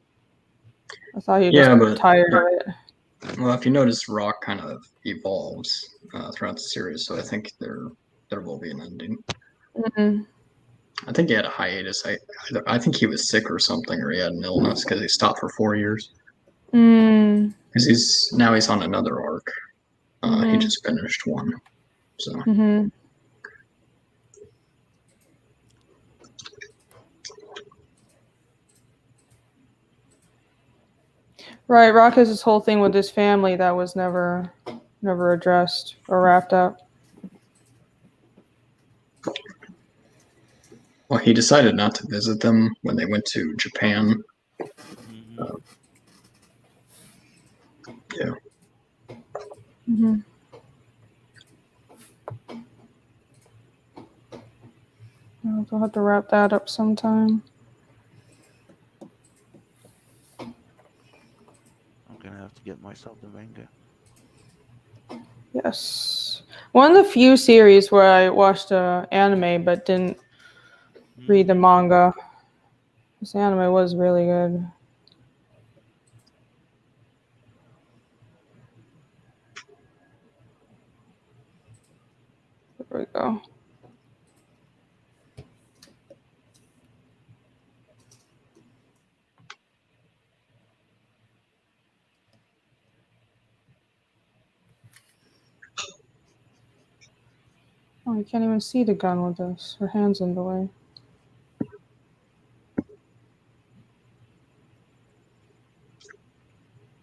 I thought he Yeah, just but tired of it. well, if you notice, Rock kind of evolves throughout the series, so I think there will be an ending. Mm-hmm. I think he had a hiatus. I think he was sick or something, or he had an illness because he stopped for 4 years. Mm. Because he's on another arc. He Mhm. just finished one. So Mm-hmm. Right, Rock has this whole thing with his family that was never addressed or wrapped up. well, he decided not to visit them when they went to Japan. Mhm. Yeah. Mm-hmm. I'll have to wrap that up sometime. I'm gonna have to get myself the manga. Yes. One of the few series where I watched anime but didn't read the manga. This anime was really good. There we go. Oh, you can't even see the gun with this. Her hand's in the way.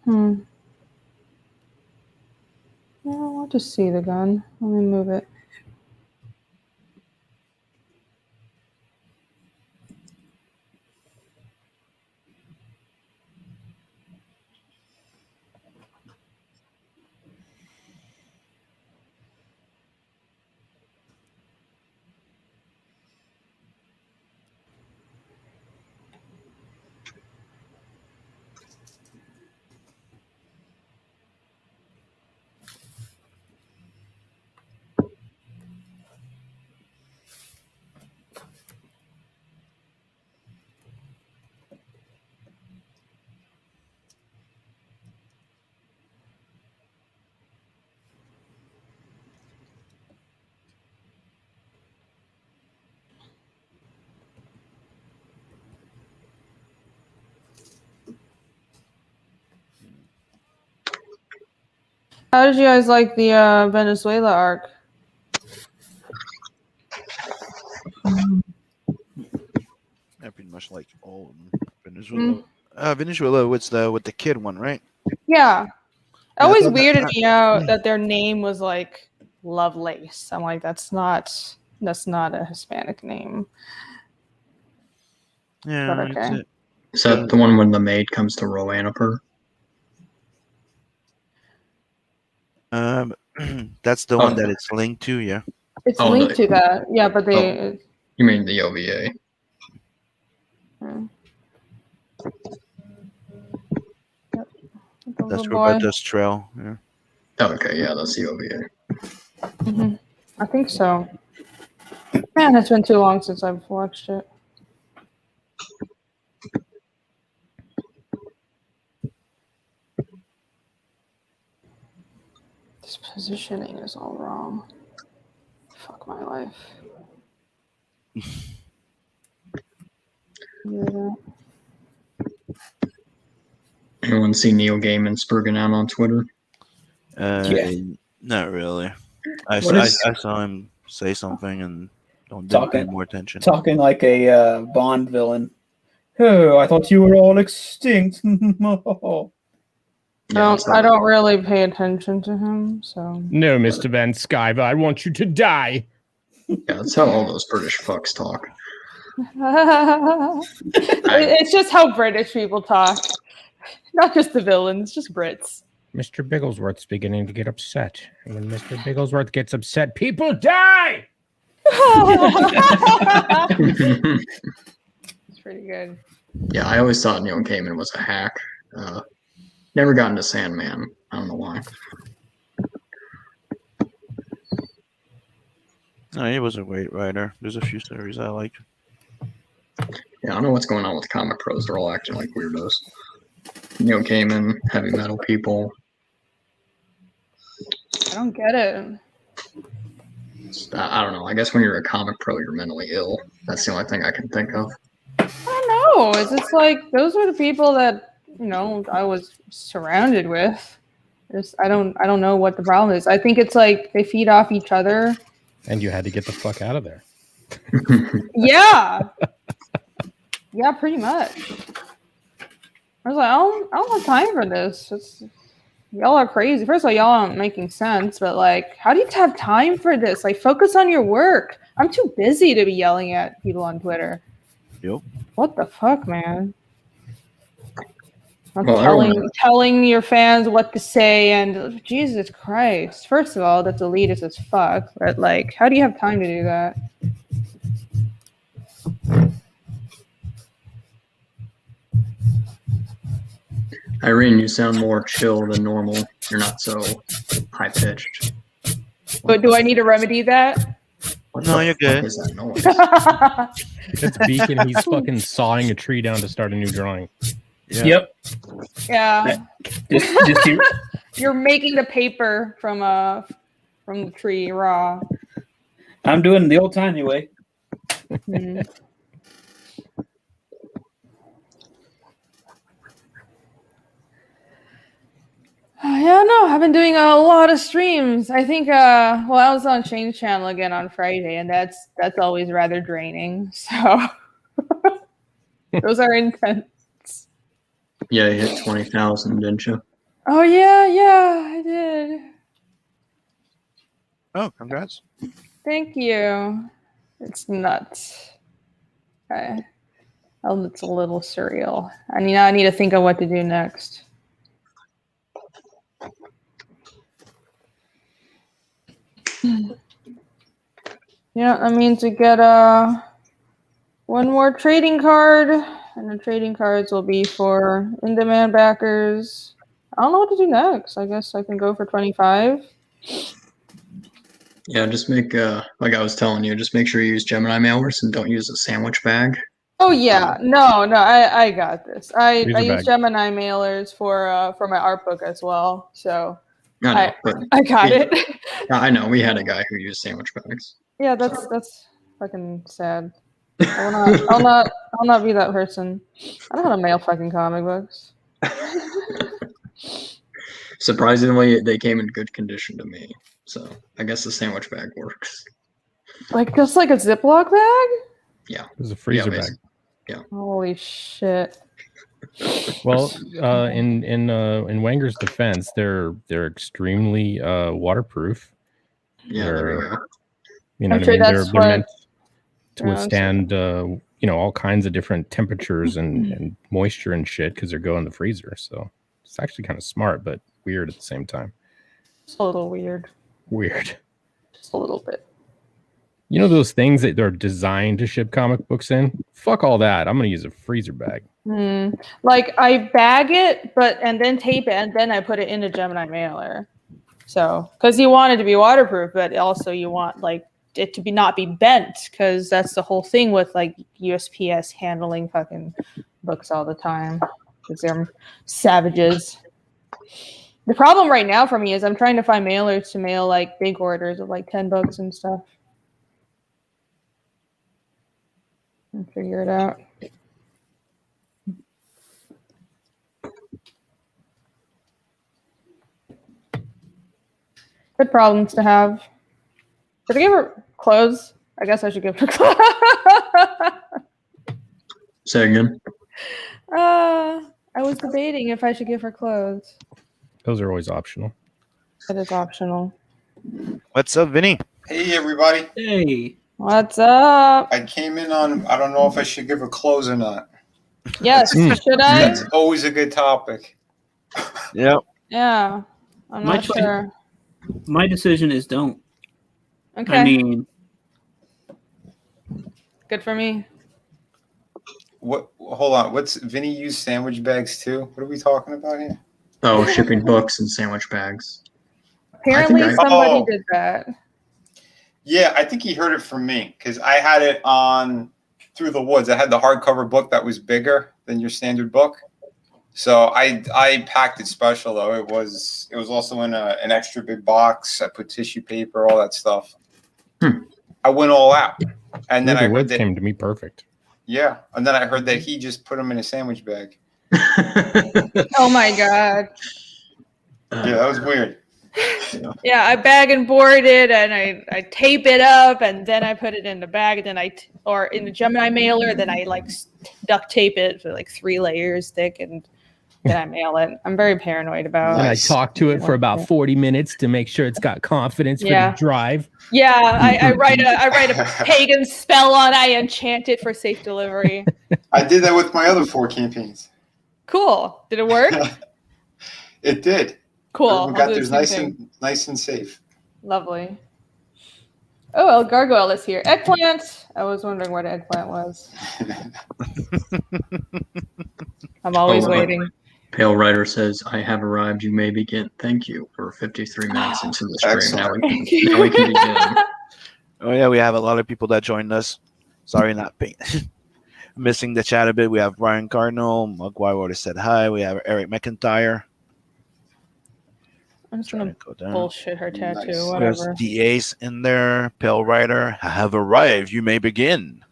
Yeah, I'll just see the gun. Let me move it. How did you guys like the Venezuela arc? Yeah, pretty much like all of them. Venezuela. Venezuela was the with the kid one, right? Yeah. It Yeah, I always thought weirded me out that their name was like Lovelace. I'm like, that's not a Hispanic name. Yeah, But that's okay. it. Is that the one when the maid comes to Roanoper? That's the one that it's linked to. Yeah. It's Oh, linked to that. Yeah, but they You mean the OVA? That's Roberta's trail. Yeah. Oh, okay, yeah, that's the OVA. I think so. Man, it's been too long since I've watched it. This positioning is all wrong. Fuck my life. Yeah. Anyone see Neil Gaiman spurging out on Twitter? Yeah. Not really. I saw him say something and didn't pay more attention. Talking like a Bond villain. Oh, I thought you were all extinct. I don't really pay attention to him, so. No, Mr. Van Skyver, I want you to die. Yeah, that's how all those British fucks talk. It's just how British people talk. Not just the villains, just Brits. Mr. Bigglesworth's beginning to get upset. And when Mr. Bigglesworth gets upset, people die! It's pretty good. Yeah, I always thought Neil Gaiman was a hack. Never got into Sandman. I don't know why. No, he was a great writer. There's a few stories I liked. Yeah, I don't know what's going on with comic pros. They're all acting like weirdos. Neil Gaiman, heavy metal people. I don't get it. I don't know. I guess when you're a comic pro, you're mentally ill. That's the only thing I can think of. I don't know. It's just like those were the people that I was surrounded with. I don't know what the problem is. I think it's like they feed off each other. And you had to get the fuck out of there. Yeah. Yeah, pretty much. I was like, I don't have time for this. Y'all are crazy. First of all, y'all aren't making sense, but like, how do you have time for this? Like, focus on your work. I'm too busy to be yelling at people on Twitter. Yep. What the fuck, man? I'm Well, telling your fans what to say, and Jesus Christ. First of all, that's elitist as fuck. But like, how do you have time to do that? Irene, you sound more chill than normal. You're not so high pitched. But do I need to remedy that? No, you're good. What is that noise? It's Beacon. He's fucking sawing a tree down to start a new drawing. Yeah. Yep. Yeah. Just You're making the paper from the tree raw. I'm doing the old timey way. Mhm. Yeah, no, I've been doing a lot of streams. I think I was on Shane's channel again on Friday, and that's always rather draining. So those are intense. Yeah, you hit 20,000, didn't you? Oh yeah, I did. Oh, congrats. Thank you. It's nuts. Okay. Oh, it's a little surreal. I need to think of what to do next. Yeah, I mean to get one more trading card, and the trading cards will be for in-demand backers. I don't know what to do next. I guess I can go for 25. Yeah, just make, like I was telling you, just make sure you use Gemini mailers and don't use a sandwich bag. Oh yeah, no, I got this. I Use a use bag. Gemini mailers for my art book as well. So I know, but I got it. I know we had a guy who used sandwich bags. Yeah, that's fucking sad. I'll not be that person. I don't know how to mail fucking comic books. Surprisingly, they came in good condition to me. So I guess the sandwich bag works. Like just like a Ziploc bag? Yeah. It was a freezer bag. Holy shit. Well, in Wenger's defense, they're extremely waterproof. Yeah, there you go. You know I'm what sure I mean? that's They're meant to Yeah, withstand all kinds of different temperatures and moisture and shit because they go in the freezer. So it's actually kind of smart, but weird at the same time. It's a little weird. Weird. Just a little bit. You know those things that they're designed to ship comic books in? Fuck all that. I'm gonna use a freezer bag. Like I bag it, and then tape it, and then I put it in a Gemini mailer. So, because you want it to be waterproof, but also you want like it to not be bent, because that's the whole thing with like USPS handling fucking books all the time, because they're savages. The problem right now for me is I'm trying to find mailers to mail like big orders of like 10 books and stuff. And figure it out. Good problems to have. Should I give her clothes? I guess I should give her clothes. Say again. I was debating if I should give her clothes. Those are always optional. It is optional. What's up, Vinny? Hey, everybody. Hey. What's up? I came in on, I don't know if I should give a close or not. Yes, should I? That's always a good topic. Yep. Yeah. I'm not sure. My decision is don't. Okay. I mean, good for me. What? Hold on. What's Vinny use sandwich bags too? What are we talking about here? Oh, shipping books and sandwich bags. Apparently somebody Oh. did that. Yeah, I think he heard it from me because I had it on Through the Woods. I had the hardcover book that was bigger than your standard book. So I packed it special though. It was also in an extra big box. I put tissue paper, all that stuff. I went all out, and then I The heard Woods that came to me perfect. yeah, and then I heard that he just put them in a sandwich bag. Oh my god. Yeah, that was weird. Yeah, I bag and board it, and I tape it up, and then I put it in the bag, and then or in the Gemini mailer, then I like duct tape it for like 3 layers thick, and then I mail it. I'm very paranoid about. And I talk to it for about 40 minutes to make sure it's got confidence for the drive. Yeah, I write a pagan spell on it, I enchant it for safe delivery. I did that with my other 4 campaigns. Cool. Did it work? It did. Cool. We got theirs nice and safe. Lovely. Oh, El Gargoyle is here. Eggplant. I was wondering what eggplant was. I'm always waiting. Pale Rider says, I have arrived. You may begin. Thank you. We're 53 minutes into the stream. Now we can begin. Oh yeah, we have a lot of people that joined us. Sorry, not missing the chat a bit. We have Brian Cardinal, Mugwai already said hi. We have Eric McIntyre. I'm just gonna bullshit her tattoo. There's Whatever. DA's in there. Pale Rider, I have arrived. You may begin.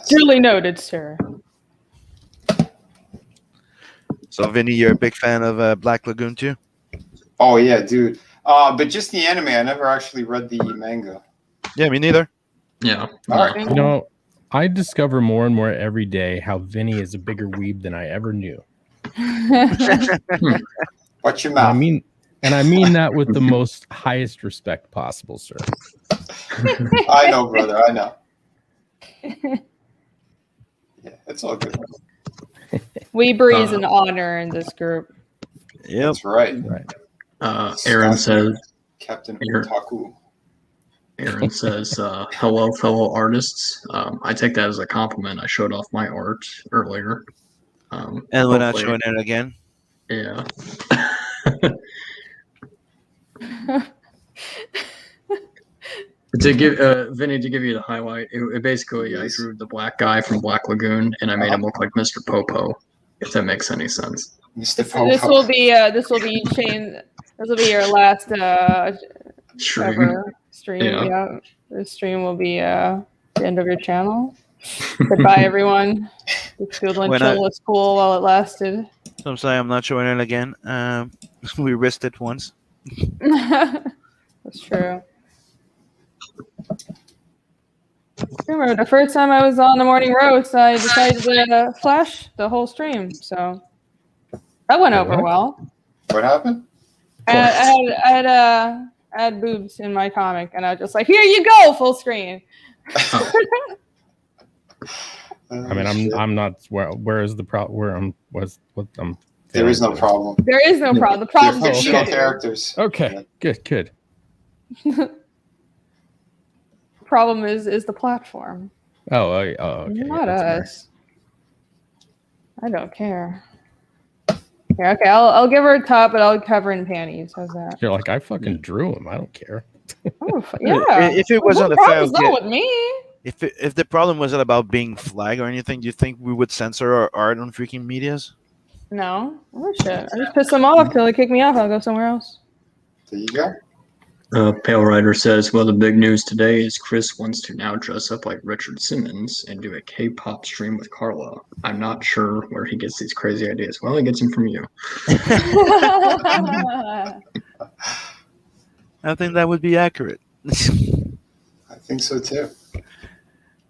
Duly noted, sir. So, Vinny, you're a big fan of Black Lagoon too? Oh yeah, dude. But just the anime. I never actually read the manga. Yeah, me neither. Yeah. All right. You know, I discover more and more every day how Vinny is a bigger weeb than I ever knew. Watch your mouth. And I mean that with the most highest respect possible, sir. I know, brother. I know. Yeah, it's all good. Weebery is an honor in this group. Yeah, that's right. Aaron says, Captain Otaku. Aaron says, hello, fellow artists. I take that as a compliment. I showed off my art earlier. And we're not showing it again. Yeah. To give Vinny, to give you the highlight, it basically I drew the black guy from Black Lagoon and I made him look like Mr. Popo, if that makes any sense. Mr. This will be Shane. This will be your last Stream. ever stream. Yeah. Yeah. This stream will be the end of your channel. Goodbye, everyone. This Doodle and When I- Chill was cool while it lasted. So I'm sorry, I'm not showing it again. We risked it once. That's true. I remember the first time I was on the morning roast, I decided to flash the whole stream. So that went over What? well. What happened? I had boobs in my comic, and I was just like, "Here you go, full screen." I mean, I'm not. Where is the problem? Where I'm was what I'm. There is no failing to- problem. There is no problem. The They're problem is fictional you. characters. Okay, good. Problem is the platform, Okay. not that's fair. us. I don't care. Yeah, okay. I'll give her a top, but I'll cover in panties. How's that? You're like, I fucking drew him. I don't care. Oh, yeah. If it wasn't a problem's foul, not with me. if the problem wasn't about being flagged or anything, do you think we would censor our art on freaking medias? No. Oh shit. I just piss them off till they kick me off. I'll go somewhere else. There you go. Pale Rider says, well, the big news today is Chris wants to now dress up like Richard Simmons and do a K-pop stream with Carla. I'm not sure where he gets these crazy ideas. Well, he gets them from you. I think that would be accurate. I think so too.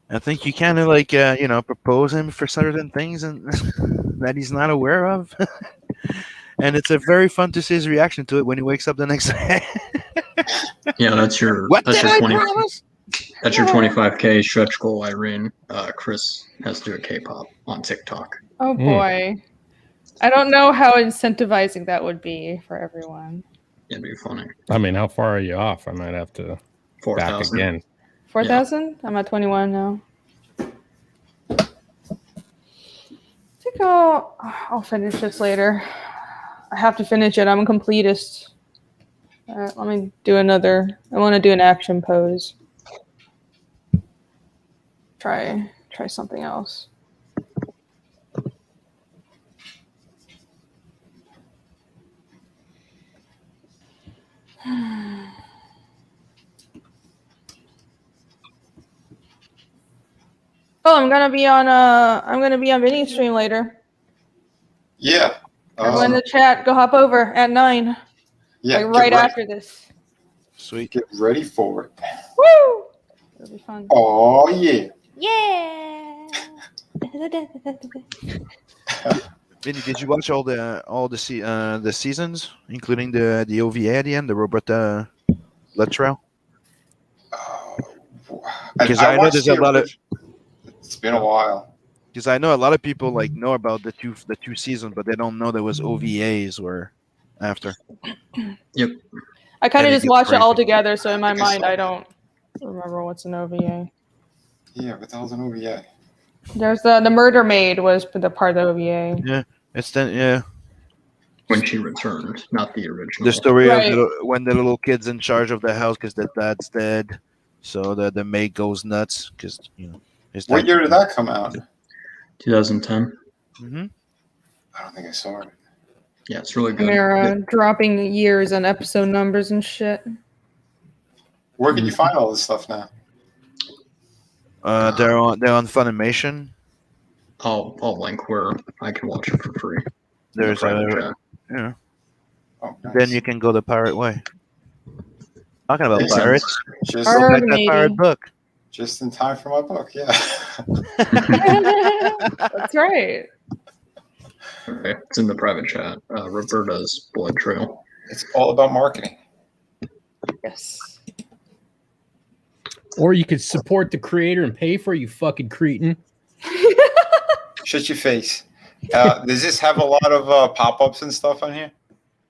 I think you kind of like propose him for certain things and that he's not aware of, and it's a very fun to see his reaction to it when he wakes up the next day. Yeah, that's your What that's did your I 20 promise? that's your 25K stretch goal, Irene. Chris has to do a K-pop on TikTok. Oh boy. I don't know how incentivizing that would be for everyone. It'd be funny. I mean, how far are you off? I might have to back 4,000. again. 4,000? I'm at 21 now. I think I'll finish this later. I have to finish it. I'm a completist. Let me do another. I want to do an action pose. Try something else. Oh, I'm gonna be on Vinny's stream later. Yeah. Everyone in the chat, go hop over at 9. Yeah. Like right after this. Sweet. Get ready for it. Woo! It'll be fun. Oh yeah. Yeah. Vinny, did you watch all the seasons, including the OVA at the end, the Roberta Luttrell? Because I know watched there's the a lot of. original. It's been a while. Because I know a lot of people know about the two seasons, but they don't know there was OVAs or after. Yep. I kind of And it just gets watch it crazy. all together, so in my I think I mind, saw I don't remember what's an OVA. Yeah, but that was an OVA. There's the Murder Maid was the part of the OVA. Yeah, it's then When she returned, not the original. the story Right. of when the little kid's in charge of the house because the dad's dead, so the maid goes nuts because his What dad- year did that come out? 2010. Mhm. I don't think I saw it. Yeah, it's really And good. they're dropping years on episode numbers and shit. Where can you find all this stuff now? They're on Funimation. I'll link where I can watch it for free. There's private a chat. Oh, nice. then you can go the pirate way. Talking about Makes sense. pirates, Just, Arr. go back that Maybe. pirate book. just in time for my book. Yeah. That's right. Okay, it's in the private chat. Roberta's Blood Trail. It's all about marketing. Yes. Or you could support the creator and pay for it, you fucking cretin. Shut your face. Does this have a lot of pop-ups and stuff on here?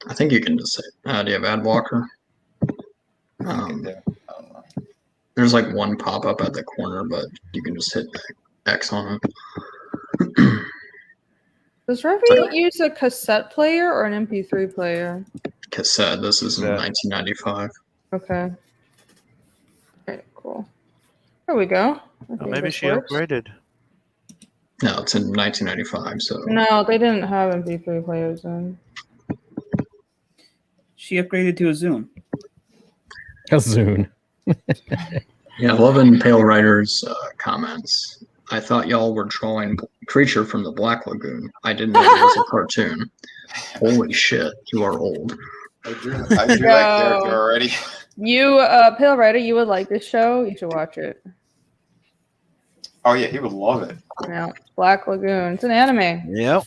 I think you can just say, do you have ad blocker? I don't know. There's like one pop-up at the corner, but you can just hit X on it. Does Revi use a cassette player or an MP3 player? Cassette. This is in Yeah. 1995. Okay. Okay, cool. There we go. I Oh, think maybe this she works. upgraded. No, it's in 1995. So No, they didn't have MP3 players then. She upgraded to a Zoom. A Zune. yeah, loving Pale Rider's comments. I thought y'all were drawing Creature from the Black Lagoon. I didn't know it was a cartoon. Holy shit, you are old. I drew that character already. You, Pale Rider, you would like this show. You should watch it. Oh yeah, he would love it. Yeah, Black Lagoon. It's an anime. Yep.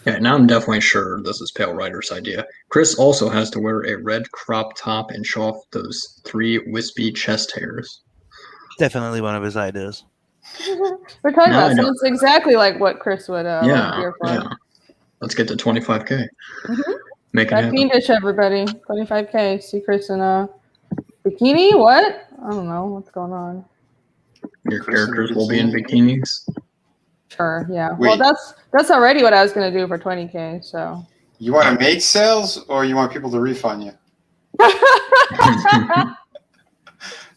Yeah, now I'm definitely sure this is Pale Rider's idea. Chris also has to wear a red crop top and show off those 3 wispy chest hairs. Definitely one of his ideas. We're talking No, I about know. it's exactly like what Chris would Yeah, here for. yeah. Let's get to 25K. Mm-hmm. Make it That happen. fiendish, everybody. 25K. See Chris in a bikini? What? I don't know what's going on. Your characters will be in bikinis. Sure, yeah. Wait. Well, that's already what I was gonna do for 20K. So. You want to make sales, or you want people to refund you? I'm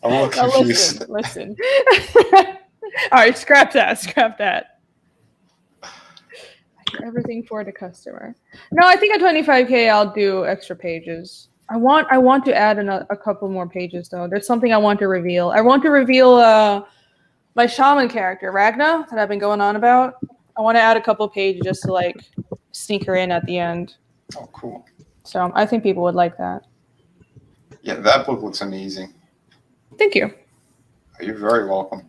a little Now confused. listen. All right, scrap that. Everything for the customer. No, I think at 25K I'll do extra pages. I want to add a couple more pages though. There's something I want to reveal. I want to reveal my shaman character Ragna that I've been going on about. I want to add a couple pages just to like sneak her in at the end. Oh, cool. So I think people would like that. Yeah, that book looks amazing. Thank you. You're very welcome.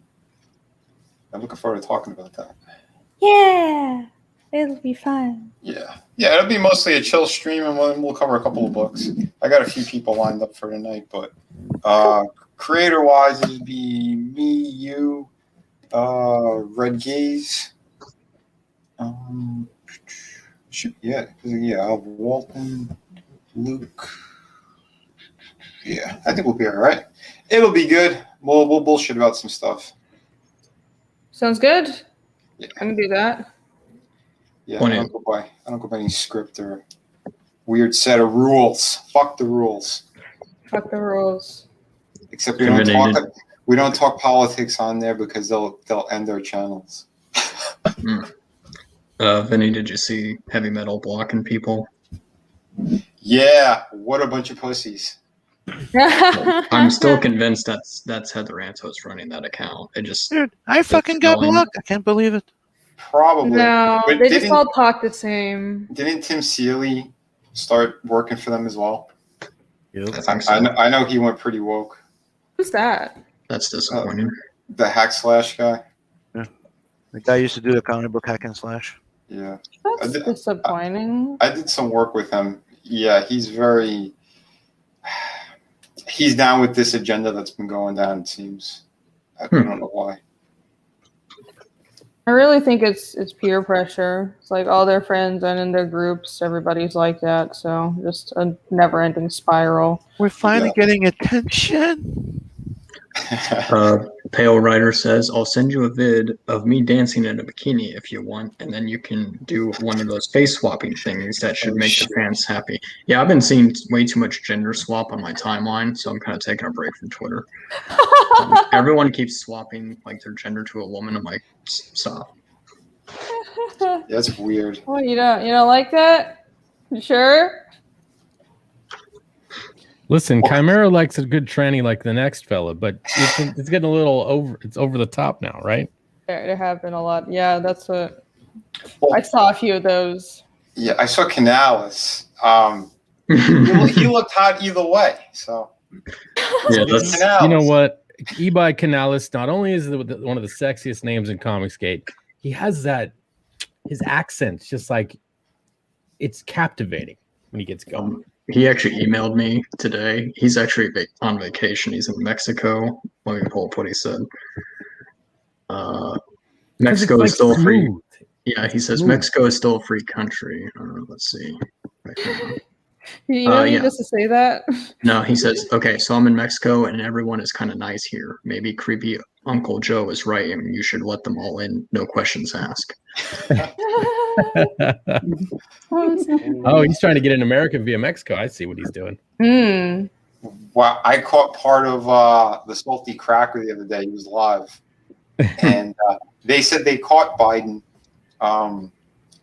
I'm looking forward to talking about that. Yeah, it'll be fun. Yeah, it'll be mostly a chill stream, and we'll cover a couple of books. I got a few people lined up for tonight, but creator-wise, it'd be me, you, Red Gaze. Yeah, I'll have Walton, Luke. Yeah, I think we'll be all right. It'll be good. We'll bullshit about some stuff. Sounds good. Yeah. I can do that. Yeah, I don't go by any script or weird set of rules. Fuck the rules. Fuck the rules. Except we don't talk politics on there because they'll end our channels. Vinny, did you see Heavy Metal blocking people? Yeah, what a bunch of pussies. I'm still convinced that's Heather Antos running that account. It just Dude, I fucking got blocked. I can't believe it. Probably. No, But they just all talk the same. Didn't Tim Seeley start working for them as well? Yep. I think so. I know he went pretty woke. Who's that? That's disappointing. The hack slash guy. Yeah. The guy used to do the comic book hack and slash. Yeah. That's disappointing. I did some work with him. Yeah, he's down with this agenda that's been going down, it seems. I don't know why. I really think it's peer pressure. It's like all their friends and in their groups, everybody's like that. So just a never-ending spiral. We're finally getting attention. Pale Rider says, I'll send you a vid of me dancing in a bikini if you want, and then you can do one of those face swapping things that should make the fans happy. Yeah, I've been seeing way too much gender swap on my timeline, so I'm kind of taking a break from Twitter. Everyone keeps swapping like their gender to a woman. I'm like, stop. That's weird. Well, you don't like that? You sure? Listen, Chimera likes a good tranny like the next fella, but it's getting a little over the top now, right? There have been a lot. Yeah, that's what I saw a few of those. Yeah, I saw Canales. He looked hot either way. So yeah, that's, you know what? Ebi Canales not only is one of the sexiest names in Comicsgate, he has his accent's just like it's captivating when he gets going. He actually emailed me today. He's actually on vacation. He's in Mexico. Let me pull up what he said. Mexico is still free. Yeah, he says Mexico is still a free country. Let's see. You don't need us to say that? No, he says, okay, so I'm in Mexico and everyone is kind of nice here. Maybe creepy Uncle Joe is right and you should let them all in. No questions asked. Oh, he's trying to get in America via Mexico. I see what he's doing. Wow, I caught part of the Salty Cracker the other day. He was live. And they said they caught Biden.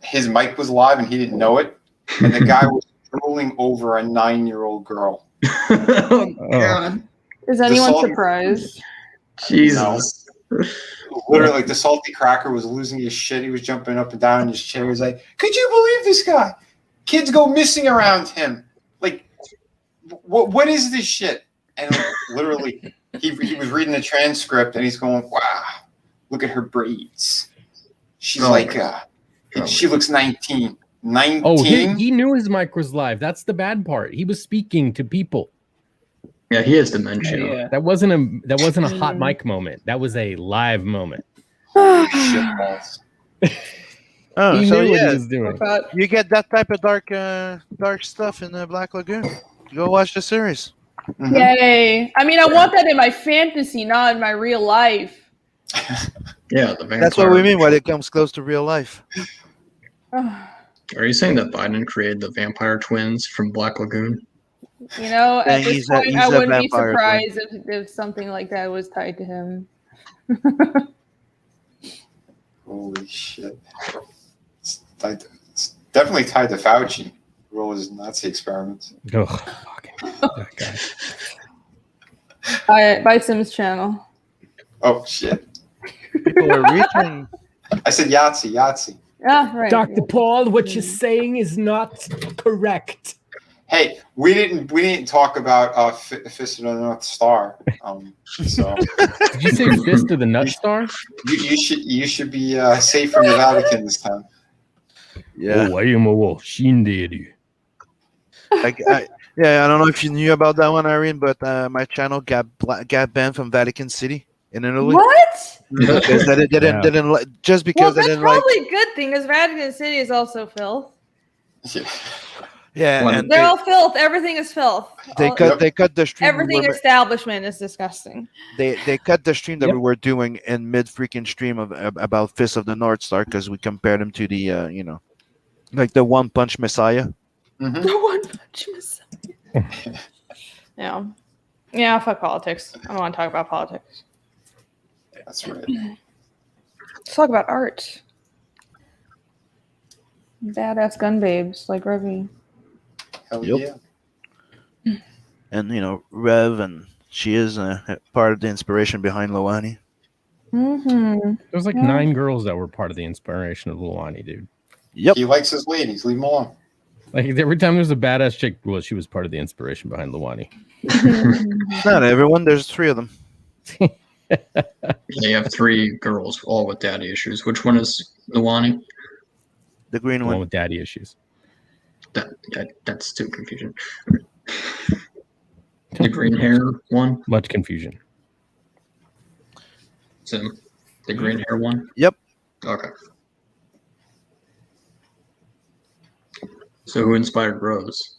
His mic was live and he didn't know it. And the guy was drooling over a 9-year-old girl. Oh, God. Is anyone surprised? Jesus. No. literally like the salty cracker was losing his shit. He was jumping up and down in his chair. He was like, "Could you believe this guy? Kids go missing around him. Like, what is this shit?" And like, literally, he was reading the transcript and he's going, "Wow, look at her braids. She's she looks 19." 19. Oh, he knew his mic was live. That's the bad part. He was speaking to people. Yeah, he has dementia. Yeah. That wasn't a hot mic moment. That was a live moment. Shitballs. Oh, He so knew what yeah, he was doing. you get that type of dark stuff in the Black Lagoon. Go watch the series. Mhm. Yay! I mean, I want that in my fantasy, not in my real life. Yeah, the vampire. That's what we mean when it comes close to real life. Are you saying that Biden created the vampire twins from Black Lagoon? You know, at Saying this he's point, I a wouldn't be vampire surprised if something like that was tied to him. Holy shit. It's definitely tied to Fauci. All his Nazi experiments. Oh, fucking that guy. By Sim's channel. Oh, shit. People are reaching. I said Yahtzee. Yeah, right. Dr. Paul, what you're saying is not correct. Hey, we didn't talk about Fist of the North Star. So Did you say Fist of the Nut Star? you should be safe from the Vatican this time. Yeah. Oh, I am a shinderu. I don't know if you knew about that one, Irene, but my channel got banned from Vatican City in Italy. What? Because they didn't like, just because Well, they that's didn't like. probably a good thing, because Vatican City is also filth. Yeah, Well, and They're all filth. Everything is filth. they cut the stream. Everything establishment is disgusting. They cut the stream that Yep. we were doing in mid freaking stream about Fist of the North Star because we compared him to the like the One Punch Messiah. Mhm. The One Punch Messiah. Yeah, fuck politics. I don't want to talk about politics. That's right. Let's talk about art. Badass gun babes like Ravi. Hell Yep. yeah. And Rev, and she is part of the inspiration behind Loani. Mm-hmm. There was like Yeah. 9 girls that were part of the inspiration of Luani, dude. Yep. He likes his ladies. Leave him alone. Like every time there's a badass chick, well, she was part of the inspiration behind Luani. Not everyone. There's 3 of them. You have 3 girls, all with daddy issues. Which one is Luani? The green The one one. with daddy issues. That's too confusing. The green hair one? Much confusion. Sim, the green hair one? Yep. Okay. So who inspired Rose?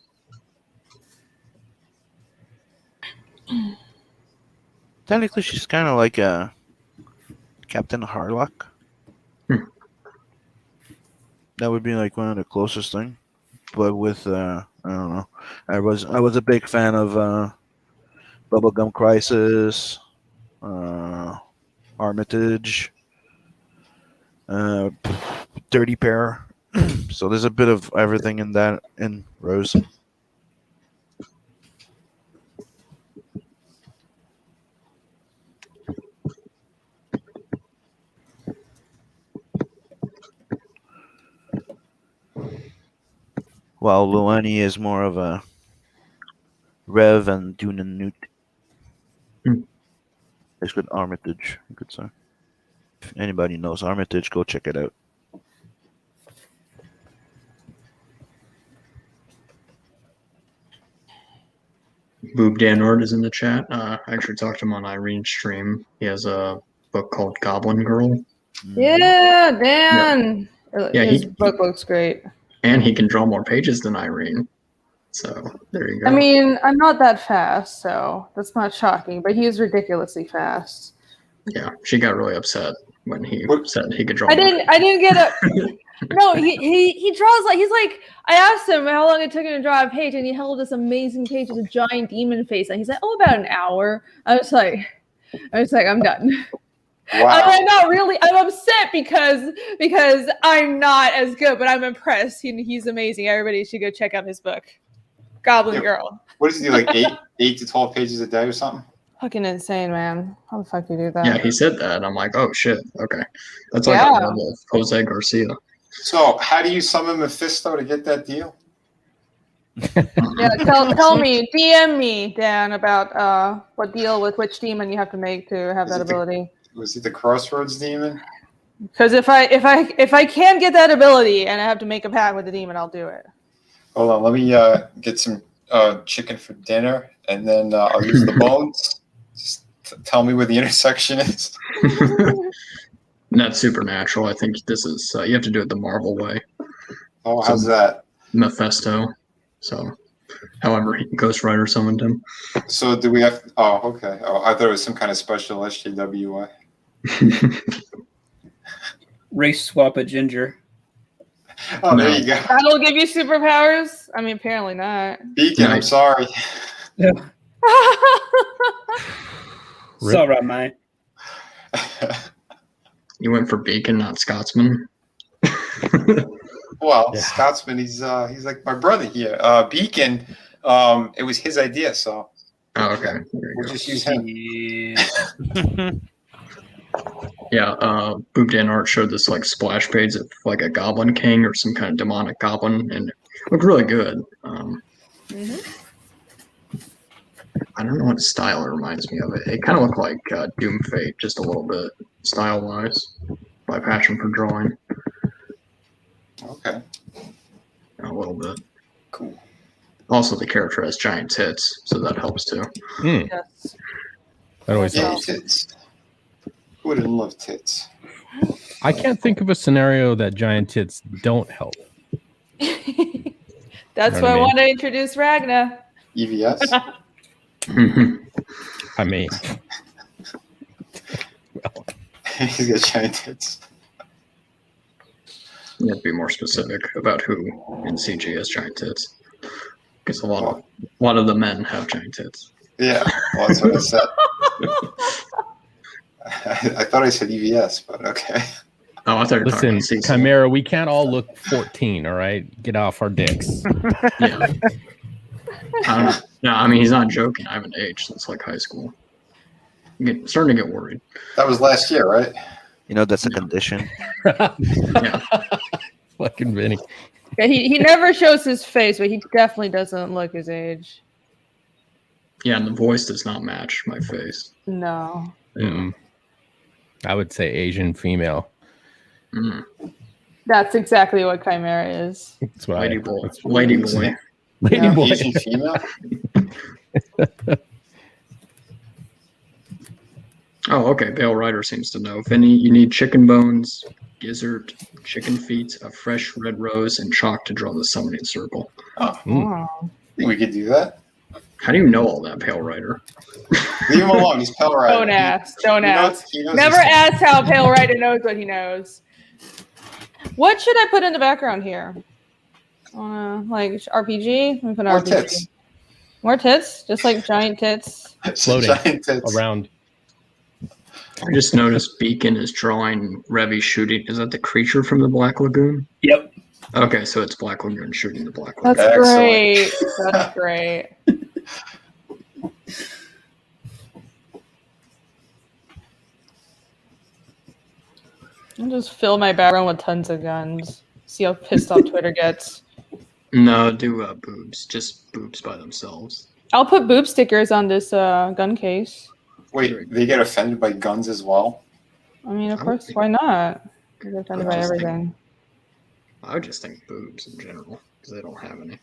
Technically, she's kind of like a Captain Harlock. That would be like one of the closest thing. But with I don't know. I was a big fan of Bubblegum Crisis, Armitage, Dirty Pair. So there's a bit of everything in that in Rose. While Luani is more of a Rev and Dune and Newt. It's good Armitage, you could say. If anybody knows Armitage, go check it out. Boob Dan Ord is in the chat. I actually talked to him on Irene's stream. He has a book called Goblin Girl. Yeah, Dan. Yeah, His book looks great. And he can draw more pages than Irene. So there you go. I mean, I'm not that fast, so that's not shocking, but he is ridiculously fast. Yeah, she got really upset when he said he could draw. I didn't get a no, he draws like he's like I asked him how long it took him to draw a page, and he held this amazing page with a giant demon face, and he's like, "Oh, about an hour." I was like, I'm done. Wow. I'm not really. I'm upset because I'm not as good, but I'm impressed. He's amazing. Everybody should go check out his book, Goblin Yeah. Girl. What does he do? Like 8 to 12 pages a day or something? Fucking insane, man. How the fuck do you do that? Yeah, he said that. I'm like, oh shit. Okay, that's like Yeah. a level of Jose Garcia. So, how do you summon Mephisto to get that deal? Yeah, tell me, DM me, Dan, about what deal with which demon you have to make to have that ability. Was it the Crossroads demon? Because if I can get that ability and I have to make a pact with the demon, I'll do it. Hold on, let me get some chicken for dinner, and then I'll use the bones. Just tell me where the intersection is. Not supernatural. I think this is you have to do it the Marvel way. Oh, how's that? Mephisto. So, however, Ghost Rider summoned him. So do we have? Oh, okay. Oh, I thought it was some kind of special SJWI. Race swap a ginger. Oh, there you go. That'll give you superpowers? I mean, apparently not. Beacon, I'm sorry. Yeah. It's all right, mate. You went for Beacon, not Scotsman. Well, Yeah. Scotsman, he's like my brother here. Beacon, it was his idea, so Oh, okay. There you we'll go. just use him. Yeah, Boop Dan Art showed this like splash page of like a Goblin King or some kind of demonic goblin, and it looked really good. I don't know what style it reminds me of. It kind of looked like Doom Fate, just a little bit style-wise. My passion for drawing, Okay, a little bit. cool. Also, the character has giant tits, so that helps too. Yes. That always Yeah, helps. tits. Who wouldn't love tits? I can't think of a scenario that giant tits don't help. That's You why know what I I mean? want to introduce Ragna. EVS? I mean, He's got giant tits. You have to be more specific about who in CG has giant tits, because a lot of the men have giant tits. Yeah, well, that's what I said. I thought I said EVS, but okay. Oh, I thought you were talking listen, about Cecil. Chimera, we can't all look 14, all right? Get off our dicks. Yeah. I don't know. No, I mean, he's not joking. I haven't aged since like high school. I'm starting to get worried. That was last year, right? You know, that's a condition. Yeah. Fucking Vinny. Yeah, he never shows his face, but he definitely doesn't look his age. Yeah, and the voice does not match my face. No. Mm-mm. I would say Asian female. Mm. That's exactly what Chimera is. That's what Lady I, boy. that's- Lady boy. Lady Yeah. boy. Asian female? Oh, okay. Pale Rider seems to know. Vinny, you need chicken bones, gizzard, chicken feet, a fresh red rose, and chalk to draw the summoning circle. Oh, Mm. I think we could do that. How do you know all that, Pale Rider? Leave him alone. He's Pale Rider. Don't ask. Don't ask. He knows Never his- ask how Pale Rider knows what he knows. What should I put in the background here? Like RPG? Let me put More RPG. tits. More tits? Just like giant tits? Floating Giant tits. around. I just noticed Beacon is drawing Revy shooting. Is that the creature from the Black Lagoon? Yep. Okay, so it's Black Lagoon shooting the Black Lagoon. That's Excellent. great. That's great. I'll just fill my background with tons of guns. See how pissed off Twitter gets. No, do boobs. Just boobs by themselves. I'll put boob stickers on this gun case. Wait, they get offended by guns as well? I mean, of I course, would why not? They're offended by I just think- everything. I would just think boobs in general, because they don't have any.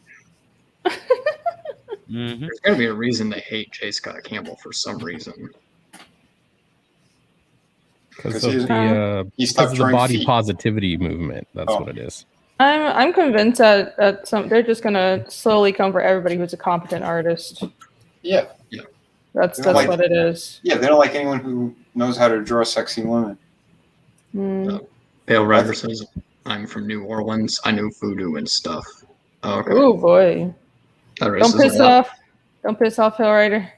Mm-hmm. There's got to be a reason they hate J. Scott Campbell for some reason. Because Because of the he stopped because of the drawing body feet. positivity movement. That's Oh. what it is. I'm convinced that they're just gonna slowly come for everybody who's a competent artist. Yeah. That's They don't like- what it is. Yeah, they don't like anyone who knows how to draw sexy women. Mm. Pale Rider says, I'm from New Orleans. I know voodoo and stuff. Oh, okay. Oh boy! That Don't raises piss a lot. off. Don't piss off, Hill Rider.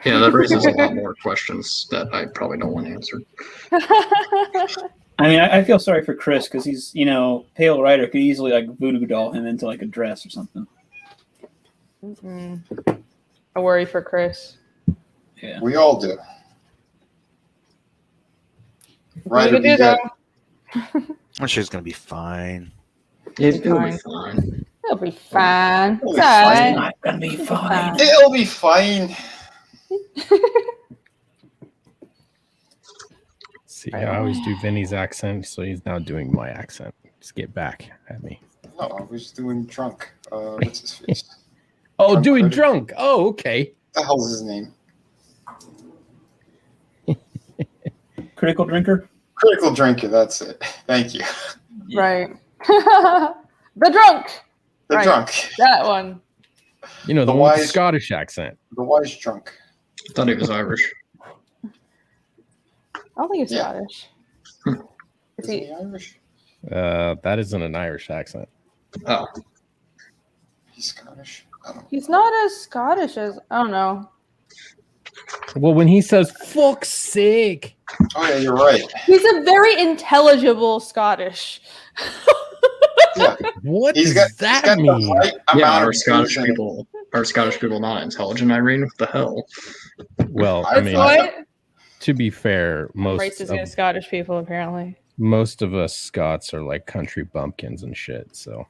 Yeah, that raises a lot more questions that I probably don't want answered. I mean, I feel sorry for Chris because he's, Pale Rider could easily like voodoo doll him into like a dress or something. Mm-mm. I worry for Chris. Yeah. We all do. Right, You can do that. She's gonna be fine. It'll be fine. It'll be fine. It'll It's be all fine. right. It's gonna be fine. It'll be fine. See, I always do Vinny's accent, so he's now doing my accent. Just get back at me. No, I was doing drunk. What's his face? Oh, Drunk doing critic. drunk. Oh, okay. What the hell's his name? Critical drinker. Critical drinker. That's it. Thank you. Right. The drunk. The Right. drunk. That one. You know, the The one with the wise- Scottish accent. The wise drunk. I thought he was Irish. I don't think it's Yeah. Scottish. Is Isn't he? he Irish? That isn't an Irish accent. Oh, He's Scottish. I don't know. He's not as Scottish as I don't know. Well, when he says "fuck's sake," Oh yeah, you're right. He's a very intelligible Scottish. Yeah. what He's does got that the mean? right yeah. amount Are of Scottish reason. people not intelligent? Irene, what the hell? Well, I That's mean, What? to be fair, Racist against Scottish people, apparently. most of us Scots are like country bumpkins and shit. So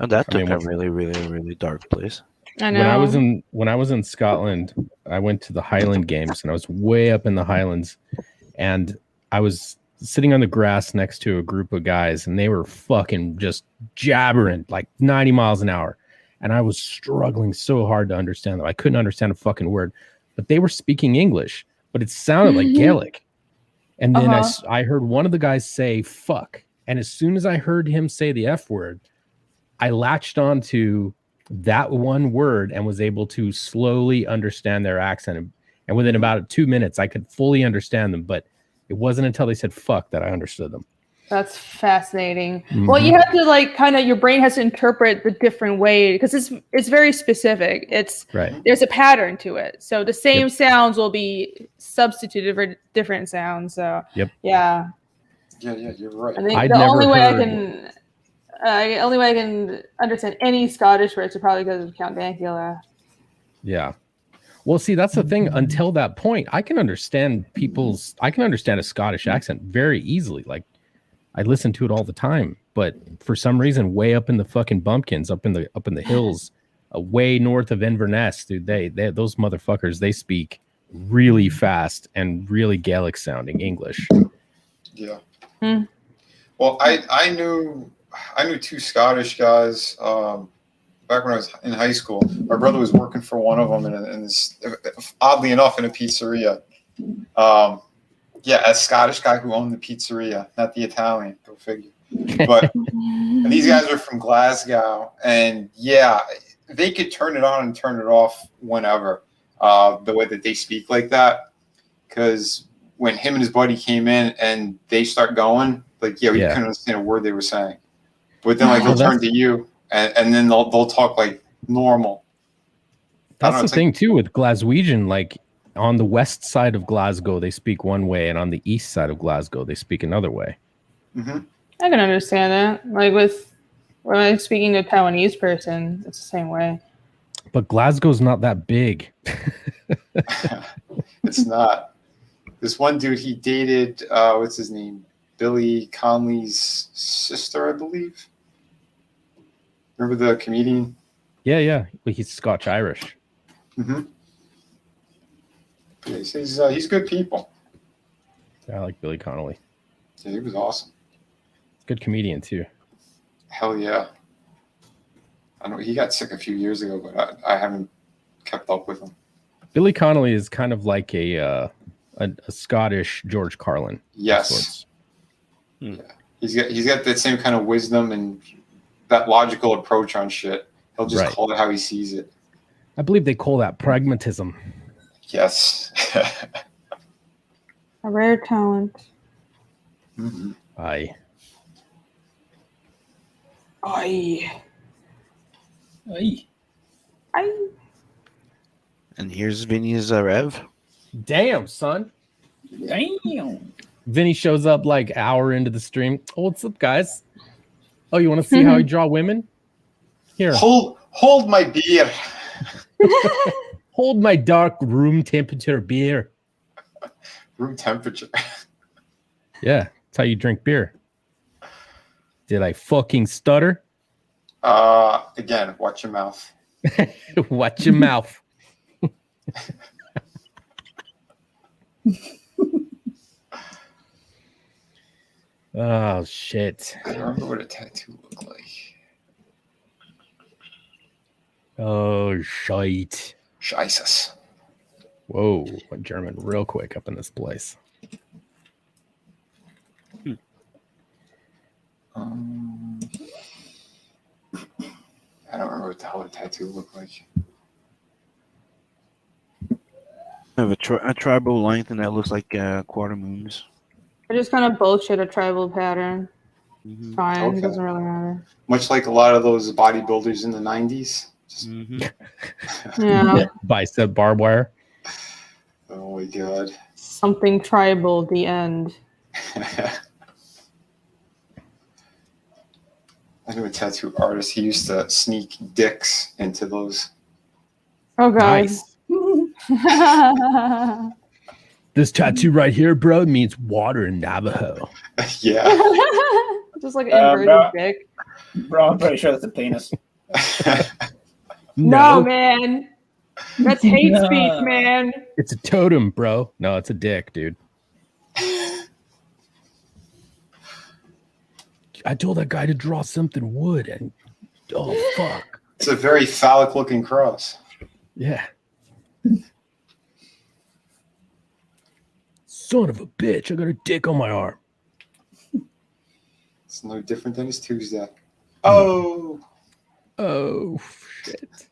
Oh, that I took mean, a what's- really, really, really dark place. I know. when I was in Scotland, I went to the Highland Games, and I was way up in the Highlands, and I was sitting on the grass next to a group of guys, and they were fucking just jabbering like 90 miles an hour, and I was struggling so hard to understand them. I couldn't understand a fucking word, but they were speaking English, but it sounded like Gaelic. And then I heard one of the guys say "fuck," and as soon as I heard him say the F word, I latched onto that one word and was able to slowly understand their accent. And within about 2 minutes, I could fully understand them. But it wasn't until they said "fuck" that I understood them. That's fascinating. Well, you have to like kind of your brain has to interpret the different way because it's very specific. It's Right. there's a pattern to it. So the same sounds will be substituted for different sounds. So Yep. yeah. Yeah, you're right. I think I'd the never only way heard- only way I can understand any Scottish words are probably because of Count Dankula. Yeah. Well, see, that's the thing. Until that point, I can understand a Scottish accent very easily. Like I listen to it all the time. But for some reason, way up in the fucking bumpkins, up in the hills, way north of Inverness, dude, they those motherfuckers, they speak really fast and really Gaelic sounding English. Yeah. Hmm. Well, I knew two Scottish guys back when I was in high school. My brother was working for one of them, in this, oddly enough, in a pizzeria. Yeah, a Scottish guy who owned the pizzeria, not the Italian. Go figure. But and these guys are from Glasgow, and yeah, they could turn it on and turn it off whenever. The way that they speak like that, because when him and his buddy came in and they start going, like we couldn't understand a word they were saying. But then like they'll turn to you and then they'll talk like normal. That's the thing too with Glaswegian. Like on the west side of Glasgow, they speak one way, and on the east side of Glasgow, they speak another way. Mm-hmm. I can understand that. Like when I'm speaking to a Taiwanese person, it's the same way. But Glasgow's not that big. It's not. This one dude, he dated what's his name? Billy Connolly's sister, I believe. Remember the comedian? Yeah. Well, he's Scotch Irish. Mm-hmm. Yeah, he's good people. Yeah, I like Billy Connolly. Yeah, he was awesome. Good comedian too. Hell yeah. I know he got sick a few years ago, but I haven't kept up with him. Billy Connolly is kind of like a Scottish George Carlin. Yes. Yeah. He's got that same kind of wisdom and that logical approach on shit. He'll just call it how he sees it. I believe they call that pragmatism. Yes. A rare talent. Mm-hmm. Aye. And here's Vinny's Rev. Damn, son. Damn. Vinny shows up like hour into the stream. Oh, what's up, guys? Oh, you want to see how I draw women? Here, Hold my beer. hold my dark room temperature beer. Room temperature. Yeah, that's how you drink beer. Did I fucking stutter? Again, watch your mouth. Watch your mouth. Oh shit. I don't remember what a tattoo looked like. Oh shite. Jesus. Whoa, went German real quick up in this place. I don't remember what the hell a tattoo looked like. I have a tribal length, and that looks like quarter moons. I just kind of bullshit a tribal pattern. Mm-hmm. Fine, Okay. it doesn't really matter. Much like a lot of those bodybuilders in the 90s. Just, Yeah, Bicep barbed wire. oh my god. something tribal. The end. I knew a tattoo artist. He used to sneak dicks into those. Oh god. Nice. This tattoo right here, bro, means water in Navajo. Yeah. Just like an inverted dick. Bro, I'm pretty sure that's a penis. No, man. That's hate No. speech, man. It's a totem, bro. No, it's a dick, dude. I told that guy to draw something wood, and oh fuck. It's a very phallic looking cross. Yeah. Son of a bitch, I got a dick on my arm. It's no different than his Tuesday. Oh. Oh shit.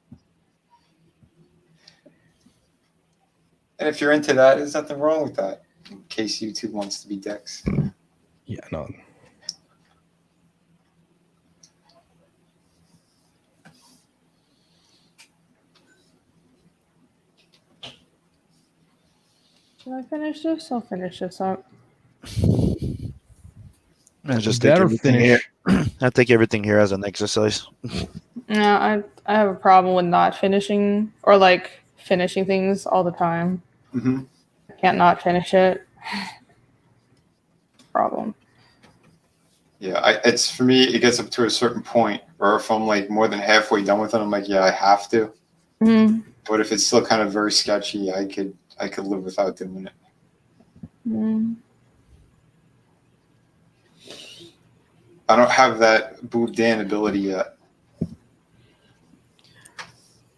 And if you're into that, there's nothing wrong with that. In case YouTube wants to be dicks. Yeah, no. Should I finish this? I'll finish this up. I just take everything here. I take everything here as an exercise. Yeah, I have a problem with not finishing or like finishing things all the time. Mm-hmm. I can't not finish it. Problem. Yeah, it's for me. It gets up to a certain point, or if I'm like more than halfway done with it, I'm like, yeah, I have to. Mm-hmm. But if it's still kind of very sketchy, I could live without doing it. Mm. I don't have that Boob Dan ability yet.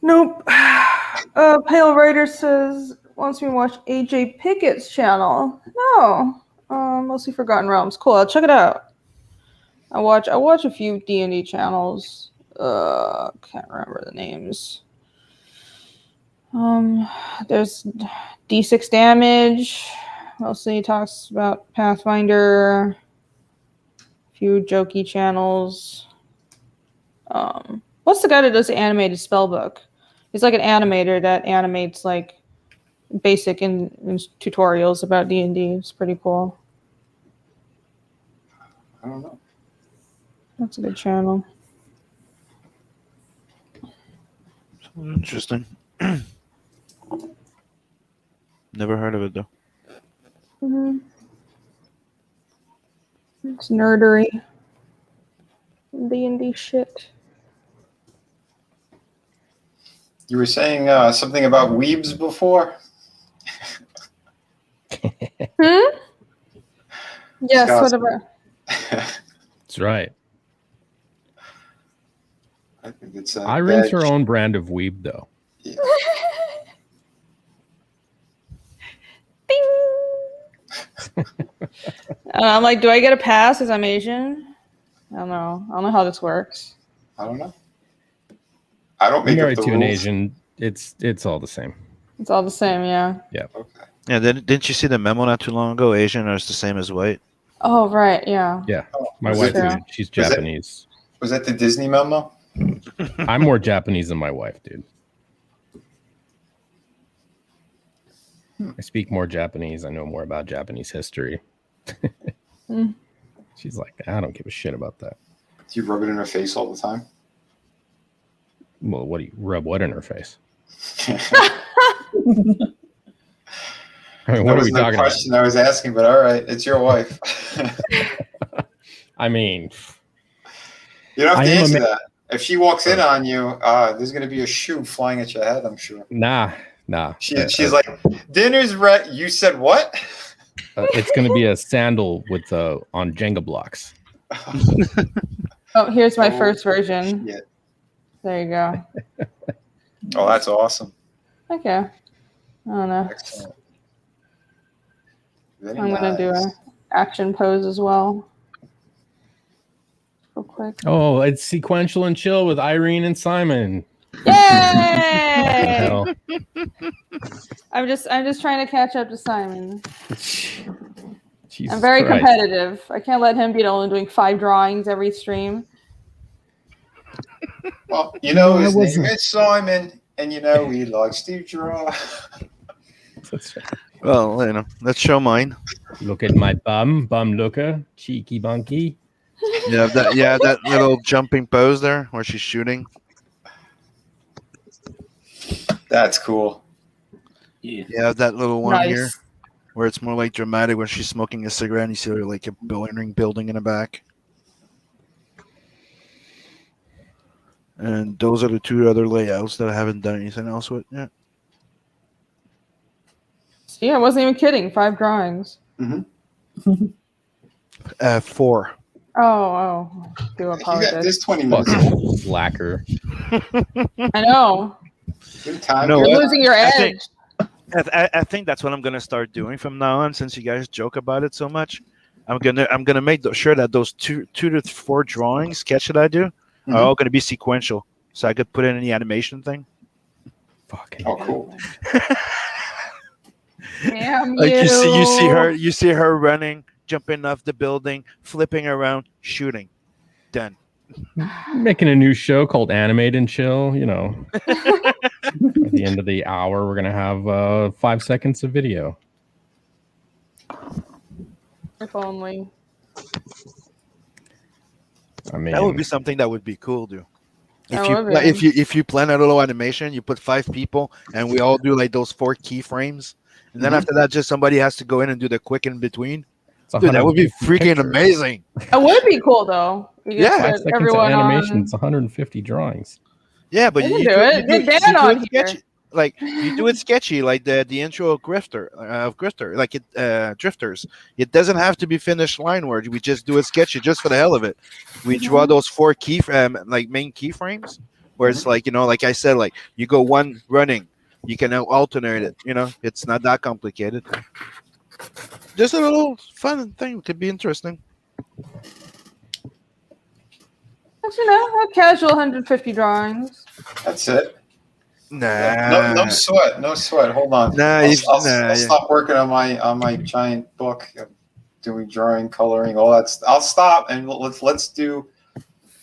Nope. Pale Rider says wants me to watch AJ Pickett's channel. No. Mostly Forgotten Realms. Cool. I'll check it out. I watch a few D&D channels. Can't remember the names. There's D6 Damage. Mostly talks about Pathfinder. A few jokey channels. What's the guy that does the animated spell book? He's like an animator that animates like basic and tutorials about D&D. It's pretty cool. I don't know. That's a good channel. Interesting. Never heard of it though. Mm-hmm. It's nerdery. D&D shit. You were saying something about weebs before? Yes, Scott. what about? That's right. I think it's Irene's her own brand of weeb, though. Yeah. Ding! I'm like, do I get a pass because I'm Asian? I don't know. I don't know how this works. I don't know. I don't I'm make up married the to rules. an Asian. It's all the same. It's all the same, yeah. Okay. Yeah, didn't you see the memo not too long ago? Asian is the same as white. Oh, right, yeah. Yeah, my Was wife, it- dude, she's was it- Japanese. Was that the Disney memo? I'm more Japanese than my wife, dude. I speak more Japanese. I know more about Japanese history. She's like, I don't give a shit about that. Do you rub it in her face all the time? Well, what do you rub what in her face? I mean, what That are was we no talking about? question I was asking, but all right, it's your wife. I mean, You don't have I to am answer ama- that. If she walks in on you, there's going to be a shoe flying at your head, I'm sure. nah. She's like, dinner's ready. You said what? It's going to be a sandal with on Jenga blocks. Oh, here's my Oh, first version. shit. There you go. Oh, that's awesome. Okay. I don't know. Excellent. Very I'm gonna do nice. an action pose as well. Real quick. Oh, it's sequential and chill with Irene and Simon. Yay! Hell. I'm just trying to catch up to Simon. Jesus I'm very Christ. competitive. I can't let him be only doing 5 drawings every stream. Well, you know, No, I his name wasn't. is Simon, and you know he likes to draw. That's right. Well, you know, let's show mine. Look at my bum looker, cheeky bunky. Yeah, that little jumping pose there where she's shooting. That's cool. Yeah. Yeah, that little one Nice. here where it's more like dramatic when she's smoking a cigarette and you see her like a building in the back. And those are the 2 other layouts that I haven't done anything else with yet. See, I wasn't even kidding. 5 drawings. 4. Oh, do You got apologize. this 20 minutes. Fucking slacker. I know. Good time. No, good You're what? time. losing your I edge. think- I think that's what I'm gonna start doing from now on. Since you guys joke about it so much, I'm gonna make sure that those 2 to 4 drawings sketch that I do are all gonna be sequential, so I could put in the animation thing. Fucking. Oh, cool. Damn Like you. you see her running, jumping off the building, flipping around, shooting. Done. Making a new show called Animate and Chill. You know, at the end of the hour, we're gonna have 5 seconds of video. If only. I mean, That would be something that would be cool, dude. That If you would pla- be. if you plan a little animation, you put 5 people, and we all do like those 4 keyframes, and then after that, just somebody has to go in and do the quick in between. it's Dude, that would be 150 freaking pictures. amazing. That would be cool though. You Yeah. could 5 put seconds of everyone animation. on. It's 150 drawings. Yeah, but We you can do do it. it. Get Dan you do on it here. sketchy. Like you do it sketchy, like the intro of Grifter, like it Drifters. It doesn't have to be finished line words. We just do it sketchy, just for the hell of it. We draw those 4 like main keyframes, where it's like, you know, like I said, like you go one running, you can alternate it. You know, it's not that complicated. Just a little fun thing could be interesting. But you know, a casual 150 drawings. That's it. Nah, No sweat. No sweat. Hold on. Nah, I'll stop working on my giant book, doing drawing, coloring, all that. I'll stop and let's do.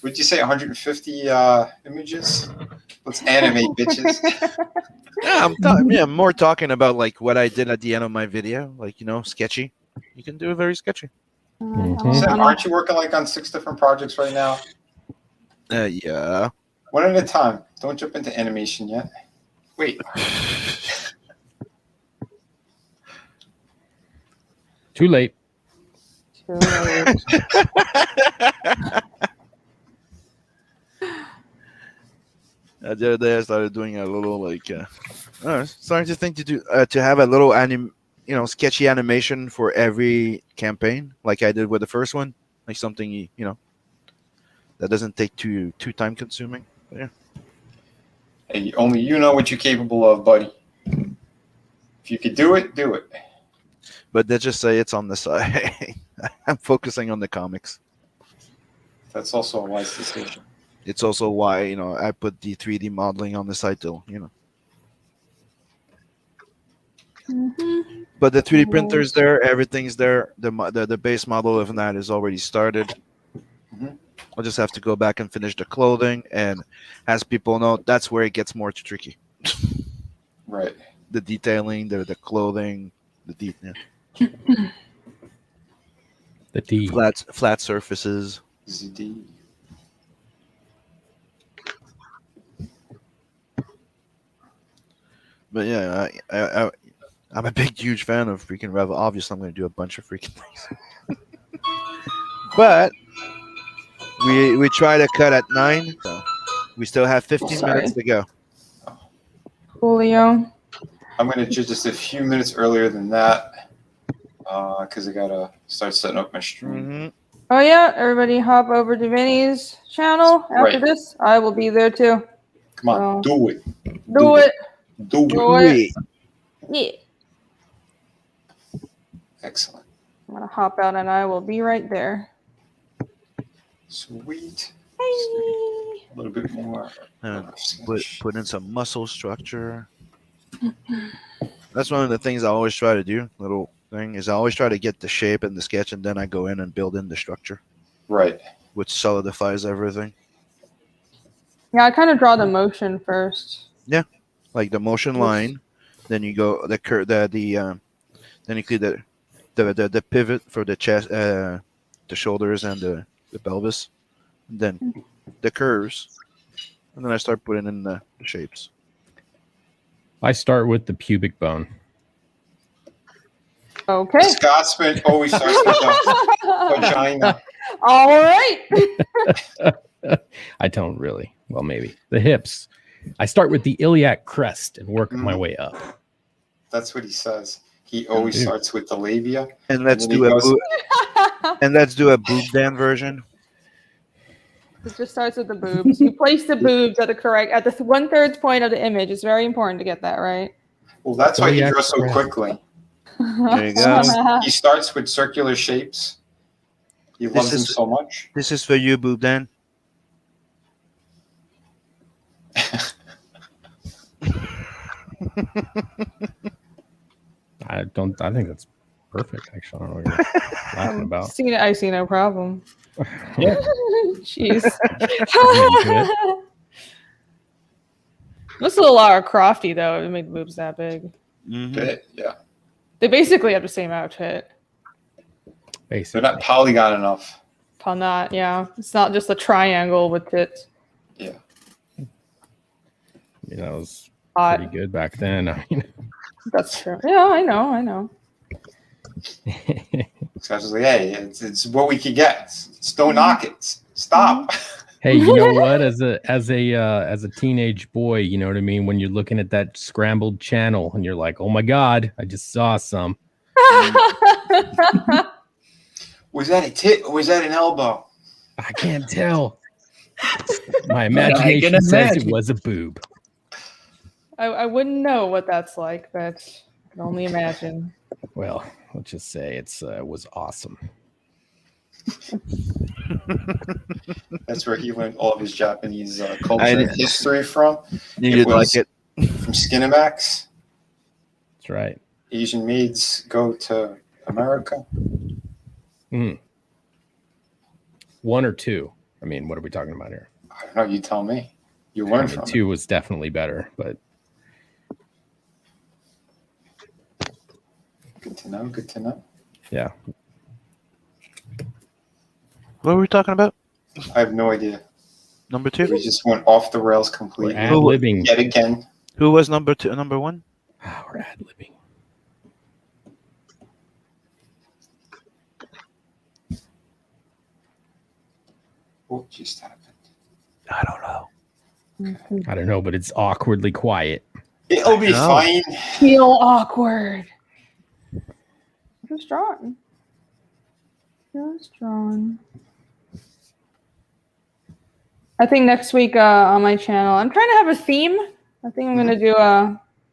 Would you say 150 images? Let's animate, bitches. Yeah, I'm more talking about like what I did at the end of my video, like, you know, sketchy. You can do it very sketchy. Sam, aren't you working like on 6 different projects right now? Yeah. One at a time. Don't jump into animation yet. Wait. Too late. Too late. The other day I started doing a little like, starting to think to have a little sketchy animation for every campaign, like I did with the first one, like something you know that doesn't take too time consuming. But yeah. Hey, only you know what you're capable of, buddy. If you could do it, do it. But they just say it's on the side. I'm focusing on the comics. That's also a wise decision. It's also why, you know, I put the 3D modeling on the side till, you know. But the 3D printer's there, everything's there. The base model of that is already started. I'll just have to go back and finish the clothing, and as people know, that's where it gets more tricky. Right. The detailing, the clothing, the detail. The D. Flat surfaces. ZD. But yeah, I'm a big, huge fan of freaking Revel. Obviously, I'm going to do a bunch of freaking things. But we try to cut at 9, so we still have 15 minutes to go. Coolio. I'm going to just a few minutes earlier than that because I got to start setting up my stream. Mm-hmm. Oh yeah, everybody hop over to Vinny's channel after Right. this. I will be there too. Come on, do it. Do it. Do Do it. it. Yeah. Excellent. I'm gonna hop out and I will be right there. Sweet. Bye. A little bit more. Put in some muscle structure. That's one of the things I always try to do. Little thing is I always try to get the shape and the sketch, and then I go in and build in the structure, Right. which solidifies everything. Yeah, I kind of draw the motion first. Yeah, like the motion line. Then you go the curve. Then you clear the pivot for the chest, the shoulders, and the pelvis. And then the curves, and then I start putting in the shapes. I start with the pubic bone. Okay. The Scotsman always starts with the vagina. All right. I don't really. Well, maybe the hips. I start with the iliac crest and work my way up. That's what he says. He always Dude. starts with the labia. And let's then do he a goes- boob Dan version. It just starts with the boobs. You place the boobs at the 1/3 point of the image. It's very important to get that right. Well, that's why he Iliac draws so crest. quickly. There you go. He starts with circular shapes. He loves them is- so much. This is for you, boob Dan. I think that's perfect. Actually, I don't know what you're laughing about. I see no problem. Yeah. Jeez. I'm into This is a Lara Crofty though. It made the boobs that big. Mhm. Bit, yeah. They basically have the same outfit. They're Basically, not polygon enough. Upon that, yeah. It's not just a triangle with tits. Yeah. that was Hot. pretty good back then. I mean, That's true. Yeah, I know. So I was like, hey, it's what we could get. Don't knock it. Stop. hey, you know what? As a teenage boy, you know what I mean. When you're looking at that scrambled channel and you're like, "Oh my God, I just saw some." Was that a tit or was that an elbow? I can't tell. My I imagination can says it imagine. was a boob. I wouldn't know what that's like, but I can only imagine. Well, let's just say it was awesome. That's where he learned all of his Japanese I culture and did- history from. You did was- like it. From Skinemax. That's right. Asian maids go to America. One or two. I mean, what are we talking about here? I don't know. You tell me. You I learn mean, from it. two was definitely better, but Good to know. Good to know. yeah. What were we talking about? I have no idea. Number We 2? just went off the rails We're completely. ad-libbing. Yet again. Who was number 2? Number 1? We're ad-libbing. What just happened? I don't know. I don't know, but it's awkwardly quiet. It'll be know. fine. Feel awkward. Just drawn. I think next week on my channel, I'm trying to have a theme. I think I'm gonna do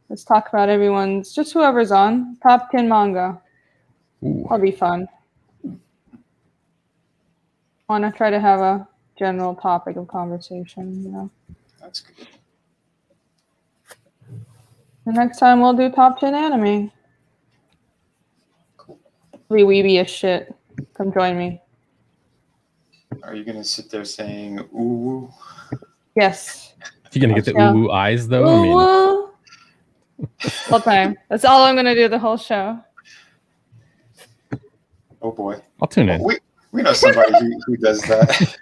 let's talk about everyone's, just whoever's on, top 10 manga. Ooh. That'll be fun. Want to try to have a general topic of conversation, you know. That's good. The next time we'll do top 10 anime. Cool. Be weeby as shit. Come join me. Are you gonna sit there saying ooh woo? Yes. You're gonna get the Yeah. ooh eyes though. I mean, Woo-woo. Whole time. That's all I'm gonna do the whole show. Oh boy. I'll tune in. We know somebody who does that.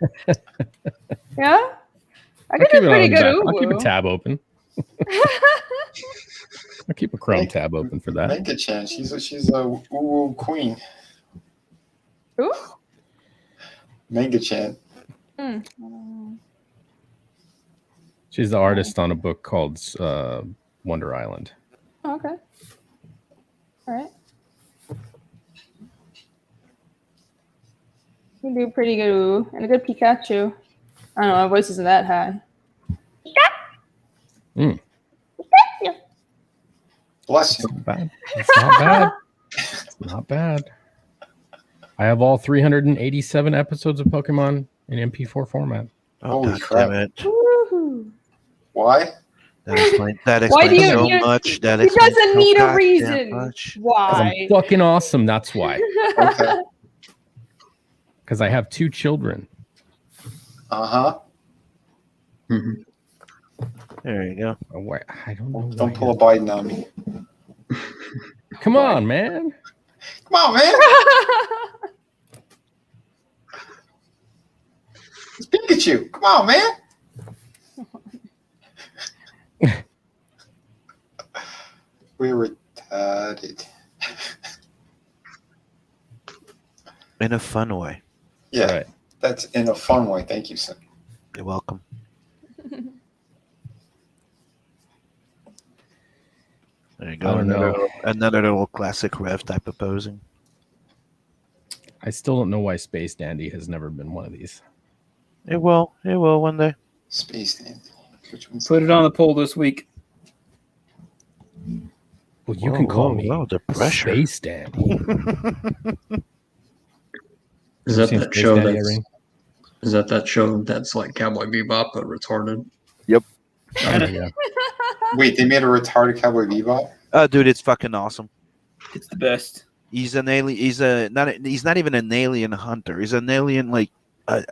Yeah? I I'll could keep do it pretty on good tab. I'll keep a ooh. tab open. I'll keep a Chrome tab open for that. Manga-chan. She's a woo queen. Ooh. Manga-chan. She's the artist on a book called Wonder Island. Oh, okay. All right. You do pretty good, ooh, and a good Pikachu. I don't know, my voice isn't that high. Mm. Bless you. It's not bad. It's not bad. It's not bad. I have all 387 episodes of Pokemon in MP4 format. Oh, Holy God crap. damn it. Woohoo. Why? That explains Why do so you- much. That He explains doesn't so need a goddamn reason. much. 'Cause Why? I'm fucking awesome. That's why. Okay. Because I have 2 children. Uh-huh. Mhm. There you go. I don't know. Don't why pull a Biden on me. Come on, man. Come on, man. It's Pikachu. Come on, man. We're retarded. In a fun way. Yeah, Right. that's in a fun way. Thank you, son. You're welcome. There you go. I don't know. Another little classic Rev type of posing. I still don't know why Space Dandy has never been one of these. It will. It will one day. Space Dandy. Which one's Put it on the poll this week. Well, you can call me the pressure. Space Dandy. Is Ever that seen that Space show Dandy, that's Irene? is that show that's like Cowboy Bebop but retarded? Oh, yeah. Wait, they made a retarded Cowboy Bebop? Dude, it's fucking awesome. It's the best. He's an alien. He's not even an alien hunter. He's an alien like. I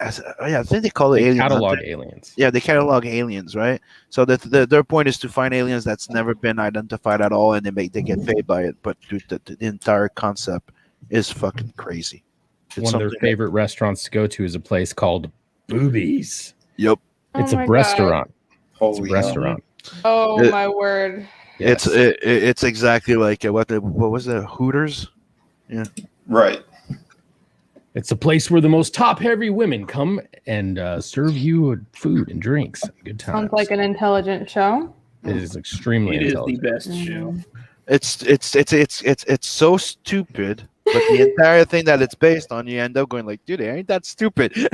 think they call it They alien catalog hunter. aliens. Yeah, they catalog aliens, right? So their point is to find aliens that's never been identified at all, and they get paid by it. But dude, the entire concept is fucking crazy. It's One of their something favorite restaurants to go to is a place called Boobies. Yep. It's Oh a my restaurant. It's a Holy hell. restaurant. Oh It- my word. Yes. It's exactly like what was the Hooters? Right. It's a place where the most top-heavy women come and serve you food and drinks. Good times. Sounds like an intelligent show. It is extremely It is the intelligent. best Mm-hmm. show. It's so stupid, but the entire thing that it's based on, you end up going like, dude, it ain't that stupid. Isn't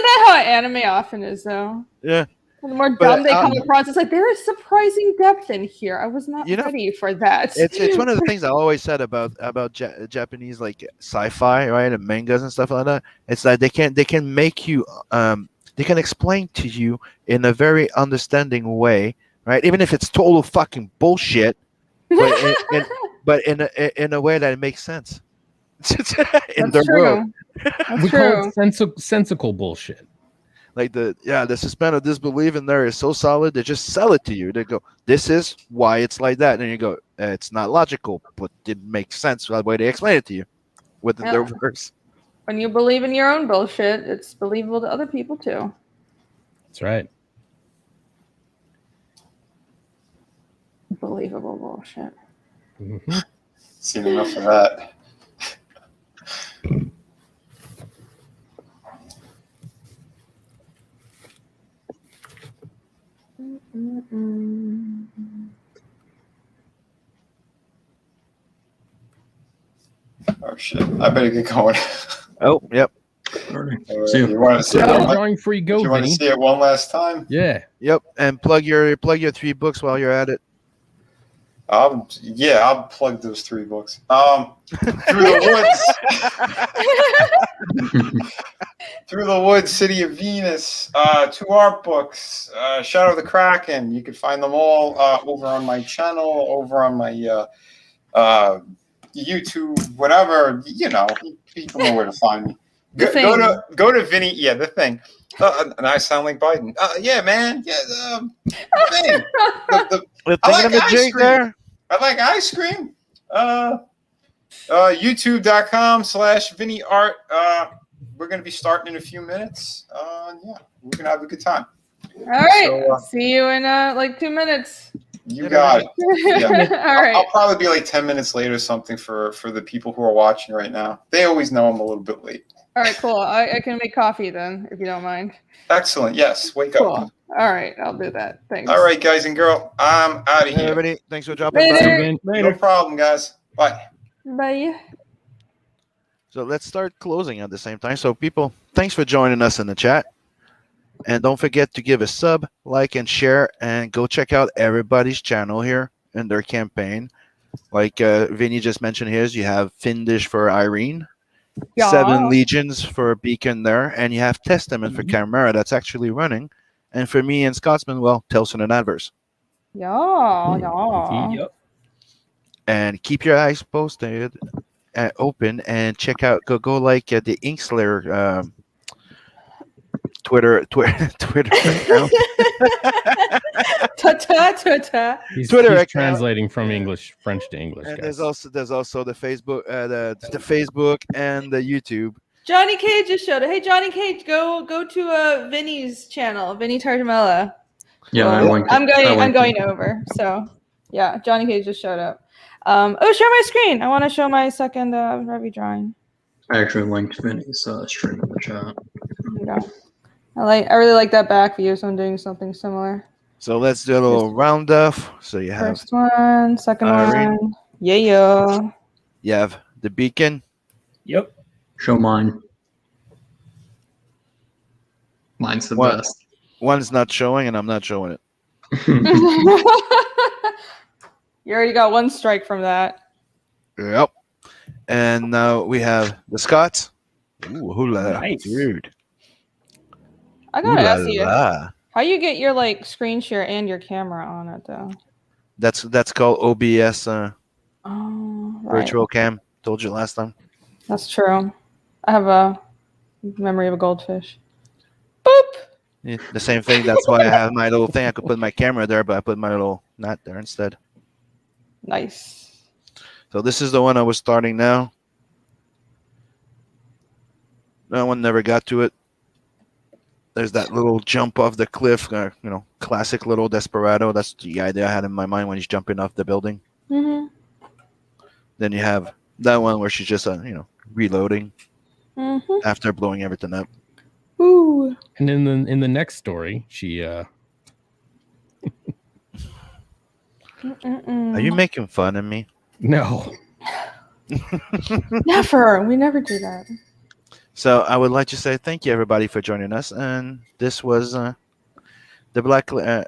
that how anime often is, though? Yeah. The more But, dumb they come across, it's like there is surprising depth in here. I was not You know, ready for that. It's one of the things I always said about Japanese like sci-fi, right, and mangas and stuff like that. It's like they can make you they can explain to you in a very understanding way, right? Even if it's total fucking bullshit, but in a way that it makes sense in their That's world. true. That's We true. call it sensical bullshit. Like the suspend of disbelief in there is so solid they just sell it to you. They go, this is why it's like that, and you go, it's not logical, but it makes sense the way they explain it to you within their verse. When you believe in your own bullshit, it's believable to other people too. That's right. Believable bullshit. Mhm. Seen enough of that. Oh shit! I better get going. Oh, yep, See you. You want to see it? Drawing free go, You want to Vinny. see it one last time? Yeah. yep. And plug your 3 books while you're at it. I'll plug those 3 books. Through the Woods. Through the Woods, City of Venus, 2 art books, Shadow of the Kraken. You can find them all over on my channel, over on my YouTube, whatever. You know, people know where to find me. Go to Vinny. Yeah, the thing. And I sound like Biden. Yeah, man. Yeah, the thing. The I like thing of the ice jig cream. there. I like ice cream. YouTube.com/VinnyArt. We're going to be starting in a few minutes. Yeah, we're going to have a good time. All right. So, See you in like 2 minutes. You got it. Yeah. All right. I'll probably be like 10 minutes late or something for the people who are watching right now. They always know I'm a little bit late. All right, cool. I can make coffee then, if you don't mind. Excellent. Yes. Wake Cool. up. All right, I'll do that. Thanks. All right, guys and girl. I'm out of Hey, here. everybody, thanks for dropping Later. by. See you, Vin. No Later. problem, guys. Bye. Bye. So let's start closing at the same time. So people, thanks for joining us in the chat. And don't forget to give a sub, like, and share, and go check out everybody's channel here in their campaign. Like Vinny just mentioned his, you have Findish for Irene, Yeah. 7 Legions for Beacon there, and you have Testament for Mhm. Chimera that's actually running. And for me and Scotsman, well, Telson and Adverse. Yeah. Yep. And keep your eyes posted, open, and check out, go like the Inkslayer Twitter account. Ta-ta. He's Twitter account. translating from Yeah. French to English. And guys. there's also the Facebook, the Facebook and the YouTube. Johnny Cage just showed it. Hey, Johnny Cage, go to Vinny's channel, Vinny Tartamella. Yeah, I Well, linked it. I'm I going linked it. over. So, yeah, Johnny Cage just showed up. Share my screen. I want to show my second Revy drawing. I actually linked Vinny's stream in the chat. There you go. I really like that back view, so I'm doing something similar. So let's do a little round off. So you have First one, second Irene. one. Yeah. you have the Beacon. Yep. Show mine. Mine's the What? best. One's not showing, and I'm not showing it. You already got one strike from that. Yep. And now we have the Scots. Ooh, hula, Nice. dude. I gotta Ooh la ask you, la. how you get your screen share and your camera on it though? That's called OBS Oh, right. virtual cam. Told you last time. That's true. I have a memory of a goldfish. Boop. Yeah, the same thing. That's why I have my little thing. I could put my camera there, but I put my little knot there instead. Nice. So this is the one I was starting now. That one never got to it. There's that little jump off the cliff, classic little desperado. That's the idea I had in my mind when he's jumping off the building. Mhm. Then you have that one where she's just, reloading Mhm. after blowing everything up. Ooh. And in the next story, she Are Mm-mm. you making fun of me? no. Never. We never do that. So I would like to say thank you, everybody, for joining us. And this was the Black Lagoon.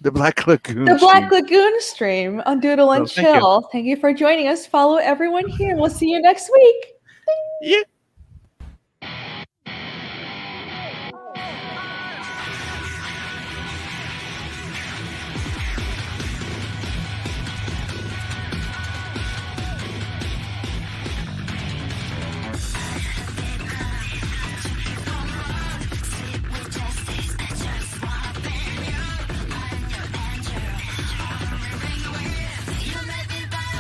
The Black stream. Lagoon stream on Doodle and So, thank you. Chill. Thank you for joining us. Follow everyone here. We'll see you next week. Yeah.